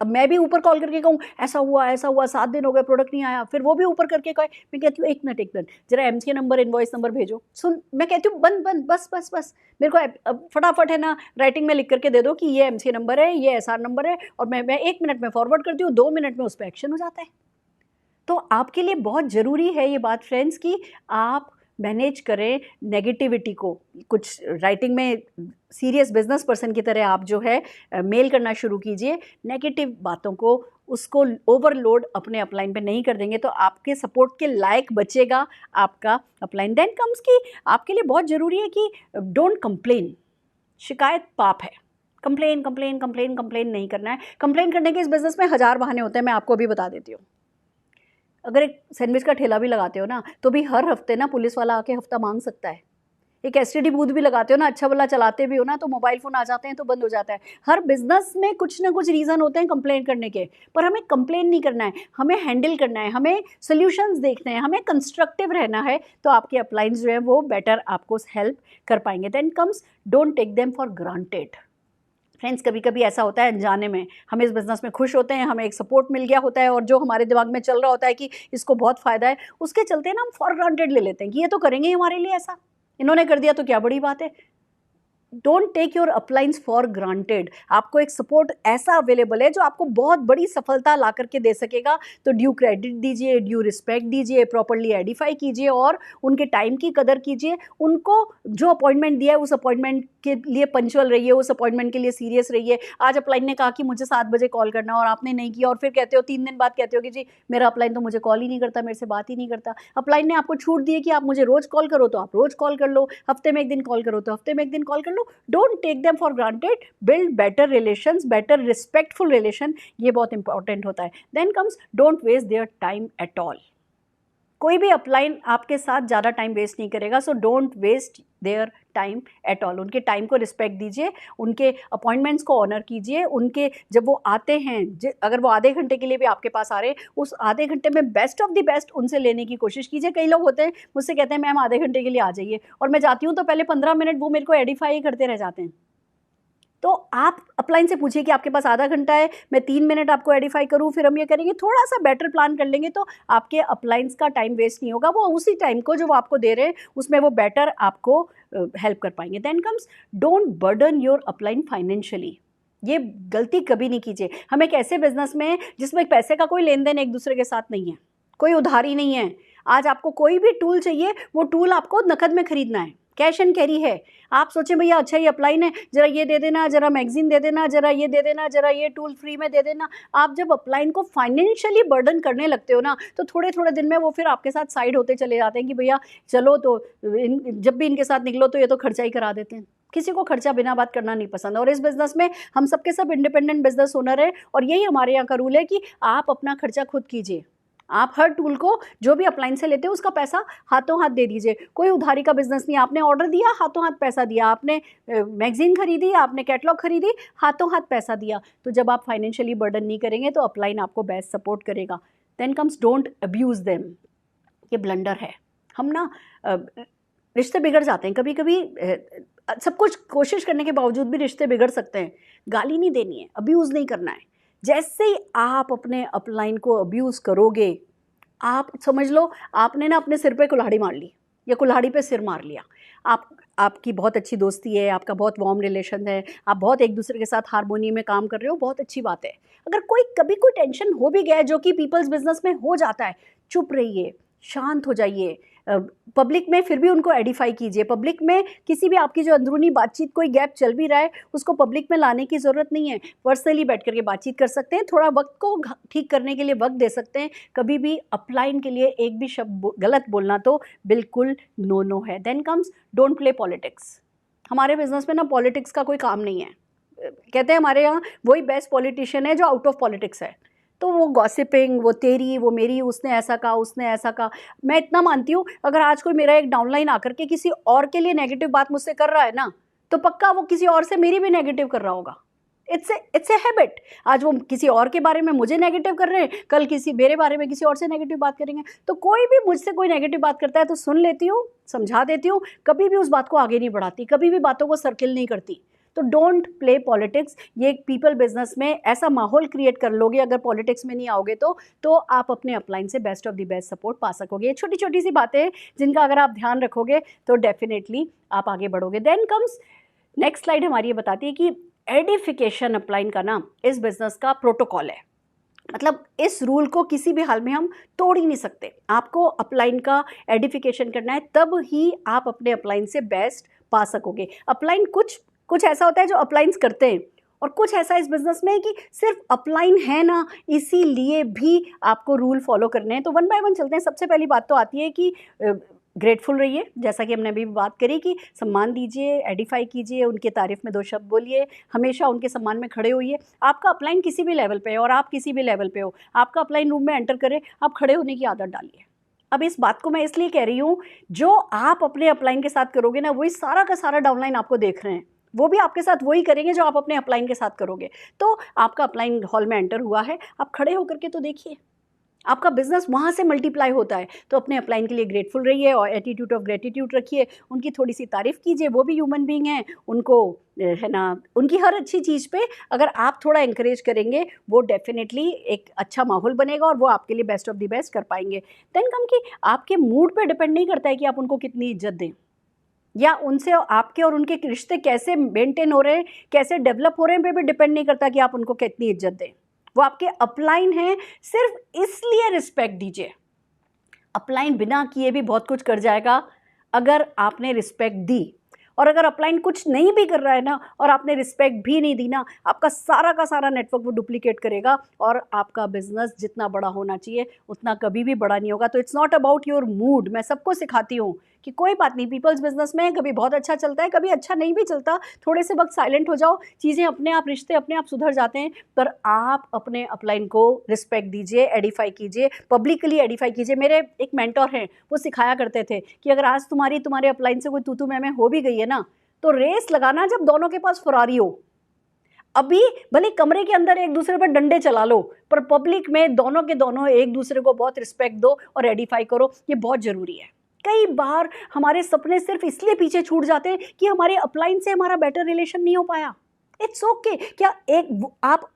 अब मैं भी ऊपर कॉल करके कहूँ ऐसा हुआ 7 दिन हो गए प्रोडक्ट नहीं आया, फिर वो भी ऊपर करके कहे, मैं कहती हूँ एक मिनट जरा एमसी नंबर, इनवॉइस नंबर भेजो। सुन, मैं कहती हूँ बंद बस मेरे को अब फटाफट है ना राइटिंग में लिख करके दे दो कि ये एमसी नंबर है, ये एसआर नंबर है, और मैं 1 मिनट में फॉरवर्ड करती हूँ, 2 मिनट में उस पर एक्शन हो जाता है। तो आपके लिए बहुत ज़रूरी है ये बात फ्रेंड्स कि आप मैनेज करें नेगेटिविटी को। कुछ राइटिंग में सीरियस बिजनेस पर्सन की तरह आप जो है मेल करना शुरू कीजिए। नेगेटिव बातों को, उसको ओवरलोड अपने अपलाइन पे नहीं कर देंगे तो आपके सपोर्ट के लायक बचेगा आपका अपलाइन। देन कम्स कि आपके लिए बहुत ज़रूरी है कि डोंट कंप्लेन। शिकायत पाप है। कंप्लेन नहीं करना है। कंप्लेन करने के इस बिज़नेस में 1000 बहाने होते हैं, मैं आपको अभी बता देती हूँ। अगर एक सैंडविच का ठेला भी लगाते हो ना, तो भी हर हफ्ते ना पुलिस वाला आके हफ्ता मांग सकता है। एक एसटीडी बूथ भी लगाते हो ना, अच्छा भला चलाते भी हो ना, तो मोबाइल फ़ोन आ जाते हैं तो बंद हो जाता है। हर बिजनेस में कुछ ना कुछ रीज़न होते हैं कंप्लेन करने के, पर हमें कंप्लेन नहीं करना है, हमें हैंडल करना है, हमें सॉल्यूशंस देखने हैं, हमें कंस्ट्रक्टिव रहना है। तो आपके अपलाइंस जो है वो बेटर आपको हेल्प कर पाएंगे। Then comes don't take them for granted. Friends, कभी कभी ऐसा होता है अनजाने में, हम इस बिज़नेस में खुश होते हैं, हमें एक सपोर्ट मिल गया होता है, और जो हमारे दिमाग में चल रहा होता है कि इसको बहुत फ़ायदा है, उसके चलते ना हम फॉर ग्रांटेड ले लेते हैं कि ये तो करेंगे ही हमारे लिए, ऐसा इन्होंने कर दिया तो क्या बड़ी बात है। Don't take your uplines for granted. आपको एक सपोर्ट ऐसा अवेलेबल है जो आपको बहुत बड़ी सफलता ला करके दे सकेगा। तो ड्यू क्रेडिट दीजिए, ड्यू रिस्पेक्ट दीजिए, प्रॉपर्ली एडिफाई कीजिए और उनके टाइम की कदर कीजिए। उनको जो अपॉइंटमेंट दिया है उस अपॉइंटमेंट के लिए पंचुअल रहिए, उस अपॉइंटमेंट के लिए सीरियस रहिए। आज अपलाइन ने कहा कि मुझे 7 बजे कॉल करना और आपने नहीं किया, और फिर कहते हो 3 दिन बाद कहते हो कि जी मेरा अपलाइन तो मुझे कॉल ही नहीं करता, मेरे से बात ही नहीं करता। अपलाइन ने आपको छूट दी है कि आप मुझे रोज़ कॉल करो तो आप रोज़ कॉल कर लो, हफ्ते में 1 दिन कॉल करो तो हफ्ते में 1 दिन कॉल कर लो। Don't take them for granted, build better relations, better respectful relation, ये बहुत इंपॉर्टेंट होता है। Then comes don't waste their time at all. कोई भी अपलाइन आपके साथ ज़्यादा टाइम वेस्ट नहीं करेगा, so don't waste their time at all. उनके टाइम को रिस्पेक्ट दीजिए, उनके अपॉइंटमेंट्स को ऑनर कीजिए, उनके जब वो आते हैं, अगर वो आधे घंटे के लिए भी आपके पास आ रहे हैं, उस आधे घंटे में बेस्ट ऑफ द बेस्ट उनसे लेने की कोशिश कीजिए। कई लोग होते हैं मुझसे कहते हैं मैम आधे घंटे के लिए आ जाइए, और मैं जाती हूँ तो पहले 15 मिनट वो मेरे को एडिफाई ही करते रह जाते हैं। तो आप अपलाइन से पूछिए कि आपके पास आधा घंटा है, मैं 3 मिनट आपको एडिफाई करूं, फिर हम ये करेंगे, थोड़ा सा बेटर प्लान कर लेंगे तो आपके अपलाइंस का टाइम वेस्ट नहीं होगा। वो उसी टाइम को जो वो आपको दे रहे हैं उसमें वो बेटर आपको हेल्प कर पाएंगे। Then comes don't burden your upline financially. ये गलती कभी नहीं कीजिए। हम एक ऐसे बिजनेस में जिसमें पैसे का कोई लेन देन एक दूसरे के साथ नहीं है, कोई उधारी नहीं है। आज आपको कोई भी टूल चाहिए, वो टूल आपको नकद में खरीदना है, कैश एंड कैरी है। आप सोचें भैया अच्छा ये अपलाइन है, जरा ये दे देना, जरा मैगजीन दे देना, जरा ये दे देना, जरा ये टूल फ्री में दे देना। आप जब अपलाइन को फाइनेंशियली बर्डन करने लगते हो ना, तो थोड़े थोड़े दिन में वो फिर आपके साथ साइड होते चले जाते हैं कि भैया चलो तो जब भी इनके साथ निकलो तो ये तो खर्चा ही करा देते हैं। किसी को खर्चा बिना बात करना नहीं पसंद। और इस बिजनेस में हम सबके सब इंडिपेंडेंट बिजनेस ओनर है, और यही हमारे यहाँ का रूल है कि आप अपना खर्चा खुद कीजिए। आप हर टूल को जो भी अपलाइन से लेते हो उसका पैसा हाथों हाथ दे दीजिए। कोई उधारी का बिजनेस नहीं। आपने ऑर्डर दिया, हाथों हाथ पैसा दिया। आपने मैगजीन खरीदी, आपने कैटलॉग खरीदी, हाथों हाथ पैसा दिया। तो जब आप फाइनेंशियली बर्डन नहीं करेंगे तो अपलाइन आपको बेस्ट सपोर्ट करेगा। Then comes don't abuse them. ये ब्लंडर है। हम ना रिश्ते बिगड़ जाते हैं कभी कभी। सब कुछ कोशिश करने के बावजूद भी रिश्ते बिगड़ सकते हैं। गाली नहीं देनी है, अब्यूज़ नहीं करना है। जैसे ही आप अपने अपलाइन को अब्यूज़ करोगे, आप समझ लो आपने ना अपने सिर पे कुल्हाड़ी मार ली या कुल्हाड़ी पे सिर मार लिया। आपकी बहुत अच्छी दोस्ती है, आपका बहुत वार्म रिलेशन है, आप बहुत एक दूसरे के साथ हारमोनी में काम कर रहे हो, बहुत अच्छी बात है। अगर कभी कोई टेंशन हो भी गया है, जो कि पीपल्स बिजनेस में हो जाता है, चुप रहिए, शांत हो जाइए। पब्लिक में फिर भी उनको एडिफाई कीजिए। पब्लिक में किसी भी आपकी जो अंदरूनी बातचीत कोई गैप चल भी रहा है, उसको पब्लिक में लाने की ज़रूरत नहीं है। पर्सनली बैठ करके बातचीत कर सकते हैं, थोड़ा वक्त को ठीक करने के लिए वक्त दे सकते हैं। कभी भी अपलाइन के लिए एक भी शब्द गलत बोलना तो बिल्कुल नो है। Then comes don't play politics. हमारे बिजनेस में ना पॉलिटिक्स का कोई काम नहीं है। कहते हैं हमारे यहाँ वही बेस्ट पॉलिटिशियन है जो आउट ऑफ पॉलिटिक्स है। तो वो गॉसिपिंग, वो तेरी, वो मेरी, उसने ऐसा कहा, उसने ऐसा कहा। मैं इतना मानती हूँ, अगर आज कोई मेरा एक डाउनलाइन आकर के किसी और के लिए नेगेटिव बात मुझसे कर रहा है ना, तो पक्का वो किसी और से मेरी भी नेगेटिव कर रहा होगा। It's a habit. आज वो किसी और के बारे में मुझे नेगेटिव कर रहे हैं, कल किसी मेरे बारे में किसी और से नेगेटिव बात करेंगे। तो कोई भी मुझसे कोई नेगेटिव बात करता है तो सुन लेती हूँ, समझा देती हूँ, कभी भी उस बात को आगे नहीं बढ़ाती, कभी भी बातों को सर्किल नहीं करती। तो डोंट प्ले पॉलिटिक्स। ये पीपल बिजनेस में ऐसा माहौल क्रिएट कर लोगे अगर पॉलिटिक्स में नहीं आओगे तो आप अपने अपलाइन से best of the best support पा सकोगे। ये छोटी छोटी सी बातें हैं जिनका अगर आप ध्यान रखोगे तो डेफिनेटली आप आगे बढ़ोगे। Then comes next slide. हमारी ये बताती है कि एडिफिकेशन अपलाइन का ना इस बिजनेस का प्रोटोकॉल है। मतलब इस रूल को किसी भी हाल में हम तोड़ ही नहीं सकते। आपको अपलाइन का एडिफिकेशन करना है, तब ही आप अपने अपलाइन से बेस्ट पा सकोगे। अपलाइन कुछ ऐसा होता है जो अपलाइंस करते हैं, और कुछ ऐसा इस बिजनेस में है कि सिर्फ अपलाइन है ना, इसीलिए भी आपको रूल फॉलो करने हैं। तो वन बाय वन चलते हैं। सबसे पहली बात तो आती है कि ग्रेटफुल रहिए, जैसा कि हमने अभी बात करी कि सम्मान दीजिए, एडिफाई कीजिए, उनके तारीफ में 2 शब्द बोलिए, हमेशा उनके सम्मान में खड़े होइए। आपका अपलाइन किसी भी लेवल पे है और आप किसी भी लेवल पे हो, आपका अपलाइन रूम में एंटर करे, आप खड़े होने की आदत डालिए। अब इस बात को मैं इसलिए कह रही हूँ, जो आप अपने अपलाइन के साथ करोगे ना, वही सारा का सारा डाउनलाइन आपको देख रहे हैं, वो भी आपके साथ वही करेंगे जो आप अपने अपलाइन के साथ करोगे। तो आपका अपलाइन हॉल में एंटर हुआ है, आप खड़े होकर के तो देखिए, आपका बिजनेस वहाँ से मल्टीप्लाई होता है। तो अपने अपलाइन के लिए ग्रेटफुल रहिए और एटीट्यूड ऑफ ग्रेटिट्यूड रखिए, उनकी थोड़ी सी तारीफ़ कीजिए, वो भी ह्यूमन बीइंग हैं, उनको है ना, उनकी हर अच्छी चीज़ पे अगर आप थोड़ा इंकरेज करेंगे, वो डेफिनेटली एक अच्छा माहौल बनेगा और वो आपके लिए बेस्ट ऑफ द बेस्ट कर पाएंगे। देन कम कि आपके मूड पे डिपेंड नहीं करता है कि आप उनको कितनी इज्जत दें, या उनसे आपके और उनके रिश्ते कैसे मेंटेन हो रहे हैं, कैसे डेवलप हो रहे हैं पे भी डिपेंड नहीं करता कि आप उनको कितनी इज्जत दें। वो आपके अपलाइन हैं, सिर्फ इसलिए रिस्पेक्ट दीजिए। अपलाइन बिना किए भी बहुत कुछ कर जाएगा अगर आपने रिस्पेक्ट दी, और अगर अपलाइन कुछ नहीं भी कर रहा है ना और आपने रिस्पेक्ट भी नहीं दी ना, आपका सारा का सारा नेटवर्क वो डुप्लीकेट करेगा और आपका बिजनेस जितना बड़ा होना चाहिए उतना कभी भी बड़ा नहीं होगा। तो it's not about your mood. मैं सबको सिखाती हूँ कि कोई बात नहीं, पीपल्स बिजनेस में कभी बहुत अच्छा चलता है, कभी अच्छा नहीं भी चलता, थोड़े से वक्त साइलेंट हो जाओ, चीज़ें अपने आप, रिश्ते अपने आप सुधर जाते हैं। पर आप अपने अपलाइन को रिस्पेक्ट दीजिए, एडिफाई कीजिए, पब्लिकली एडिफाई कीजिए। मेरे एक मेंटोर हैं, वो सिखाया करते थे कि अगर आज तुम्हारे अपलाइन से कोई तू मैं हो भी गई है ना, तो रेस लगाना जब दोनों के पास फरारी हो। अभी भले कमरे के अंदर एक दूसरे पर डंडे चला लो, पर पब्लिक में दोनों के दोनों एक दूसरे को बहुत रिस्पेक्ट दो और एडिफाई करो, ये बहुत ज़रूरी है। कई बार हमारे सपने सिर्फ इसलिए पीछे छूट जाते हैं कि हमारे अपलाइन से हमारा बेटर रिलेशन नहीं हो पाया। इट्स ओके क्या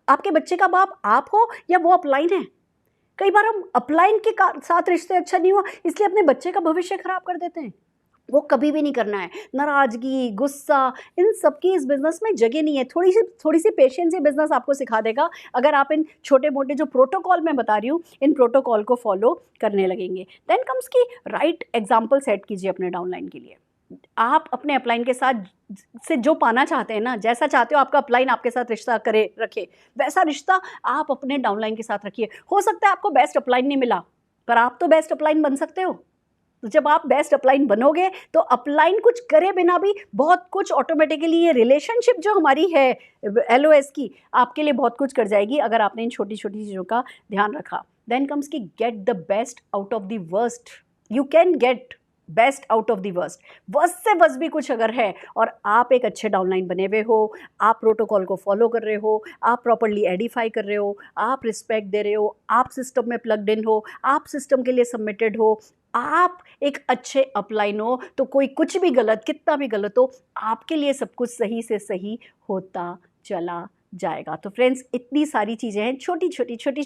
आपके बच्चे का बाप आप हो या वो अपलाइन है? कई बार हम अपलाइन के साथ रिश्ते अच्छा नहीं हुआ इसलिए अपने बच्चे का भविष्य खराब कर देते हैं। वो कभी भी नहीं करना है। नाराज़गी, गुस्सा, इन सब की इस बिज़नेस में जगह नहीं है। थोड़ी सी पेशेंस ये बिज़नेस आपको सिखा देगा, अगर आप इन छोटे-मोटे जो प्रोटोकॉल मैं बता रही हूँ, इन प्रोटोकॉल को फॉलो करने लगेंगे। देन कम्स की राइट एग्जाम्पल सेट कीजिए अपने डाउनलाइन के लिए। आप अपने अपलाइन के साथ से जो पाना चाहते हैं ना, जैसा चाहते हो आपका अपलाइन आपके साथ रिश्ता करे रखे, वैसा रिश्ता आप अपने डाउनलाइन के साथ रखिए। हो सकता है आपको बेस्ट अपलाइन नहीं मिला, पर आप तो बेस्ट अपलाइन बन सकते हो। तो जब आप बेस्ट अपलाइन बनोगे तो अपलाइन कुछ करे बिना भी बहुत कुछ ऑटोमेटिकली, ये रिलेशनशिप जो हमारी है LOS की, आपके लिए बहुत कुछ कर जाएगी अगर आपने इन छोटी छोटी चीज़ों का ध्यान रखा। देन कम्स की get the best out of the worst. You can get best out of the worst. Worst से वर्स्ट भी कुछ अगर है और आप एक अच्छे डाउनलाइन बने हुए हो, आप प्रोटोकॉल को फॉलो कर रहे हो, आप प्रॉपर्ली एडिफाई कर रहे हो, आप रिस्पेक्ट दे रहे हो, आप सिस्टम में प्लग्ड इन हो, आप सिस्टम के लिए सबमिटेड हो, आप एक अच्छे अपलाइन हो, तो कोई कुछ भी गलत, कितना भी गलत हो, आपके लिए सब कुछ सही से सही होता चला जाएगा। तो फ्रेंड्स, इतनी सारी चीज़ें हैं छोटी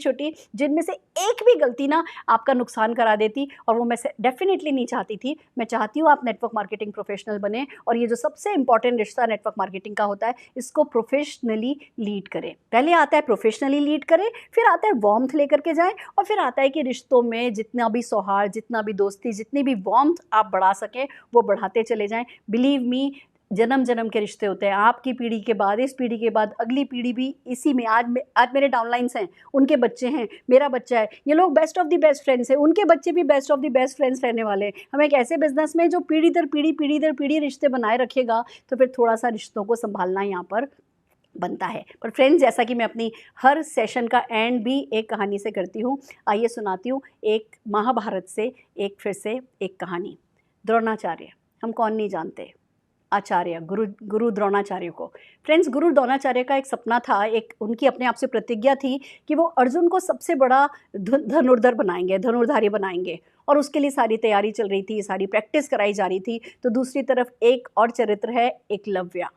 छोटी जिनमें से एक भी गलती ना आपका नुकसान करा देती, और वो मैं डेफिनेटली नहीं चाहती थी। मैं चाहती हूँ आप नेटवर्क मार्केटिंग प्रोफेशनल बने, और ये जो सबसे इंपॉर्टेंट रिश्ता नेटवर्क मार्केटिंग का होता है, इसको प्रोफेशनली लीड करें। पहले आता है प्रोफेशनली लीड करें, फिर आता है वार्मथ लेकर के जाएं, और फिर आता है कि रिश्तों में जितना भी सौहार्द, जितना भी दोस्ती, जितनी भी वार्मथ आप बढ़ा सकें वो बढ़ाते चले जाएं। बिलीव मी, जन्म जन्म के रिश्ते होते हैं। आपकी पीढ़ी के बाद, इस पीढ़ी के बाद अगली पीढ़ी भी इसी में। आज मेरे डाउनलाइंस हैं, उनके बच्चे हैं, मेरा बच्चा है, ये लोग best of the best friends हैं, उनके बच्चे भी best of the best friends रहने वाले हैं। हम एक ऐसे बिजनेस में जो पीढ़ी दर पीढ़ी रिश्ते बनाए रखेगा, तो फिर थोड़ा सा रिश्तों को संभालना यहाँ पर बनता है। पर फ्रेंड्स, जैसा कि मैं अपनी हर सेशन का एंड भी एक कहानी से करती हूँ, आइए सुनाती हूँ एक महाभारत से फिर से एक कहानी। द्रोणाचार्य, हम कौन नहीं जानते, आचार्य, गुरु द्रोणाचार्य को। फ्रेंड्स, गुरु द्रोणाचार्य का एक सपना था, एक उनकी अपने आप से प्रतिज्ञा थी कि वो अर्जुन को सबसे बड़ा धनुर्धर बनाएंगे, धनुर्धारी बनाएंगे, और उसके लिए सारी तैयारी चल रही थी, सारी प्रैक्टिस कराई जा रही थी। तो दूसरी तरफ एक और चरित्र है, एकलव्य।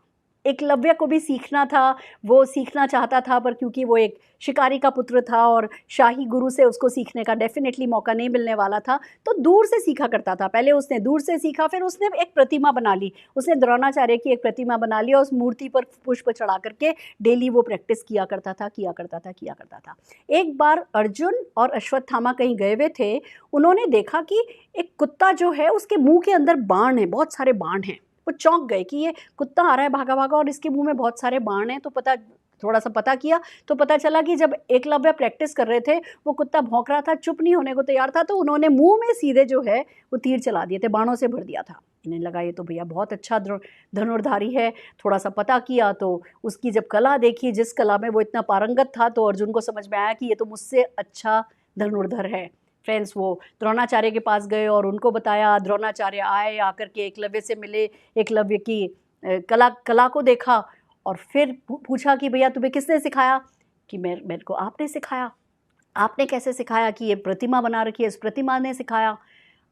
एकलव्य को भी सीखना था, वो सीखना चाहता था, पर क्योंकि वो एक शिकारी का पुत्र था और शाही गुरु से उसको सीखने का डेफिनेटली मौका नहीं मिलने वाला था, तो दूर से सीखा करता था। पहले उसने दूर से सीखा, फिर उसने एक प्रतिमा बना ली, उसने द्रोणाचार्य की एक प्रतिमा बना ली और उस मूर्ति पर पुष्प चढ़ा करके डेली वो प्रैक्टिस किया करता था। एक बार अर्जुन और अश्वत्थामा कहीं गए हुए थे, उन्होंने देखा कि एक कुत्ता जो है उसके मुँह के अंदर बाण है, बहुत सारे बाण हैं। वो चौंक गए कि ये कुत्ता आ रहा है भागा भागा और इसके मुंह में बहुत सारे बाण हैं। तो थोड़ा सा पता किया तो पता चला कि जब एकलव्य प्रैक्टिस कर रहे थे, वो कुत्ता भौंक रहा था, चुप नहीं होने को तैयार था, तो उन्होंने मुंह में सीधे जो है वो तीर चला दिए थे, बाणों से भर दिया था। इन्हें लगा ये तो भैया बहुत अच्छा धनुर्धारी है। थोड़ा सा पता किया तो उसकी जब कला देखी, जिस कला में वो इतना पारंगत था, तो अर्जुन को समझ में आया कि ये तो मुझसे अच्छा धनुर्धर है। फ्रेंड्स, वो द्रोणाचार्य के पास गए और उनको बताया। द्रोणाचार्य आए, आकर के एकलव्य से मिले, एकलव्य की कला को देखा और फिर पूछा कि भैया तुम्हें किसने सिखाया? कि मेरे को आपने सिखाया। आपने कैसे सिखाया? कि ये प्रतिमा बना रखी है, इस प्रतिमा ने सिखाया।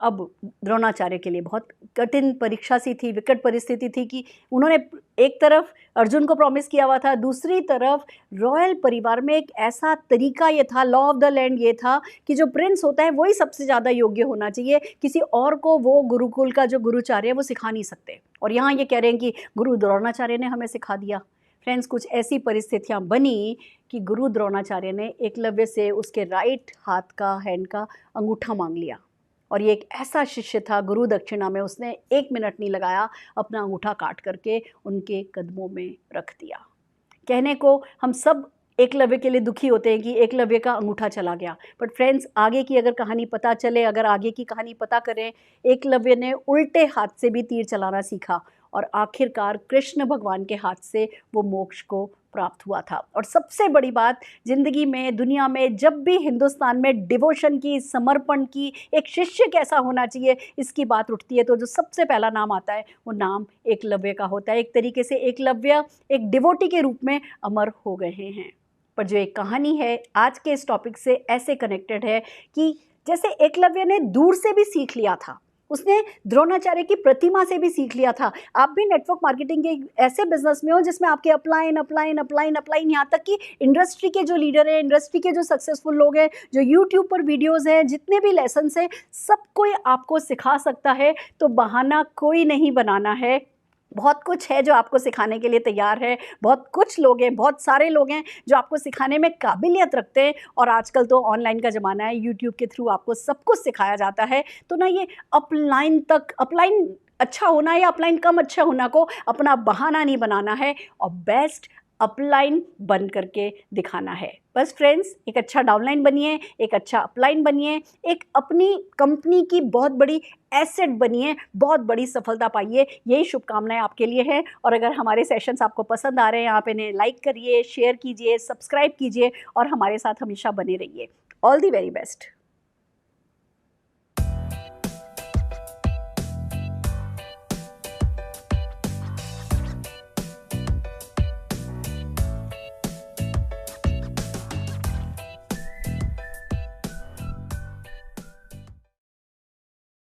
अब द्रोणाचार्य के लिए बहुत कठिन परीक्षा सी थी, विकट परिस्थिति थी कि उन्होंने एक तरफ अर्जुन को प्रॉमिस किया हुआ था, दूसरी तरफ रॉयल परिवार में एक ऐसा तरीका ये था, लॉ ऑफ द लैंड ये था कि जो प्रिंस होता है वही सबसे ज़्यादा योग्य होना चाहिए, किसी और को वो गुरुकुल का जो गुरुचार्य है वो सिखा नहीं सकते। और यहाँ ये कह रहे हैं कि गुरु द्रोणाचार्य ने हमें सिखा दिया। फ्रेंड्स, कुछ ऐसी परिस्थितियाँ बनी कि गुरु द्रोणाचार्य ने एकलव्य से उसके राइट हाथ का, हैंड का अंगूठा मांग लिया। और ये एक ऐसा शिष्य था, गुरु दक्षिणा में उसने 1 मिनट नहीं लगाया, अपना अंगूठा काट करके उनके कदमों में रख दिया। कहने को हम सब एकलव्य के लिए दुखी होते हैं कि एकलव्य का अंगूठा चला गया। बट फ्रेंड्स, आगे की अगर कहानी पता चले, अगर आगे की कहानी पता करें, एकलव्य ने उल्टे हाथ से भी तीर चलाना सीखा और आखिरकार कृष्ण भगवान के हाथ से वो मोक्ष को प्राप्त हुआ था। और सबसे बड़ी बात, ज़िंदगी में, दुनिया में, जब भी हिंदुस्तान में डिवोशन की, समर्पण की, एक शिष्य कैसा होना चाहिए, इसकी बात उठती है तो जो सबसे पहला नाम आता है वो नाम एकलव्य का होता है। एक तरीके से एकलव्य एक डिवोटी के रूप में अमर हो गए हैं। पर जो एक कहानी है आज के इस टॉपिक से ऐसे कनेक्टेड है कि जैसे एकलव्य ने दूर से भी सीख लिया था, उसने द्रोणाचार्य की प्रतिमा से भी सीख लिया था। आप भी नेटवर्क मार्केटिंग के ऐसे बिजनेस में हो जिसमें आपके अपलाइन अपलाइन अपलाइन अपलाइन, यहाँ तक कि इंडस्ट्री के जो लीडर हैं, इंडस्ट्री के जो सक्सेसफुल लोग हैं, जो यूट्यूब पर वीडियोस हैं, जितने भी लेसन हैं, सब कोई आपको सिखा सकता है। तो बहाना कोई नहीं बनाना है। बहुत कुछ है जो आपको सिखाने के लिए तैयार है। बहुत कुछ लोग हैं, बहुत सारे लोग हैं जो आपको सिखाने में काबिलियत रखते हैं। और आजकल तो ऑनलाइन का ज़माना है, यूट्यूब के थ्रू आपको सब कुछ सिखाया जाता है। तो ना ये अपलाइन अच्छा होना या अपलाइन कम अच्छा होना को अपना बहाना नहीं बनाना है और बेस्ट अपलाइन बन करके दिखाना है। बस फ्रेंड्स, एक अच्छा डाउनलाइन बनिए, एक अच्छा अपलाइन बनिए, एक अपनी कंपनी की बहुत बड़ी एसेट बनिए, बहुत बड़ी सफलता पाइए। यही शुभकामनाएं आपके लिए हैं। और अगर हमारे सेशंस आपको पसंद आ रहे हैं, आप इन्हें लाइक करिए, शेयर कीजिए, सब्सक्राइब कीजिए और हमारे साथ हमेशा बने रहिए। All the very best.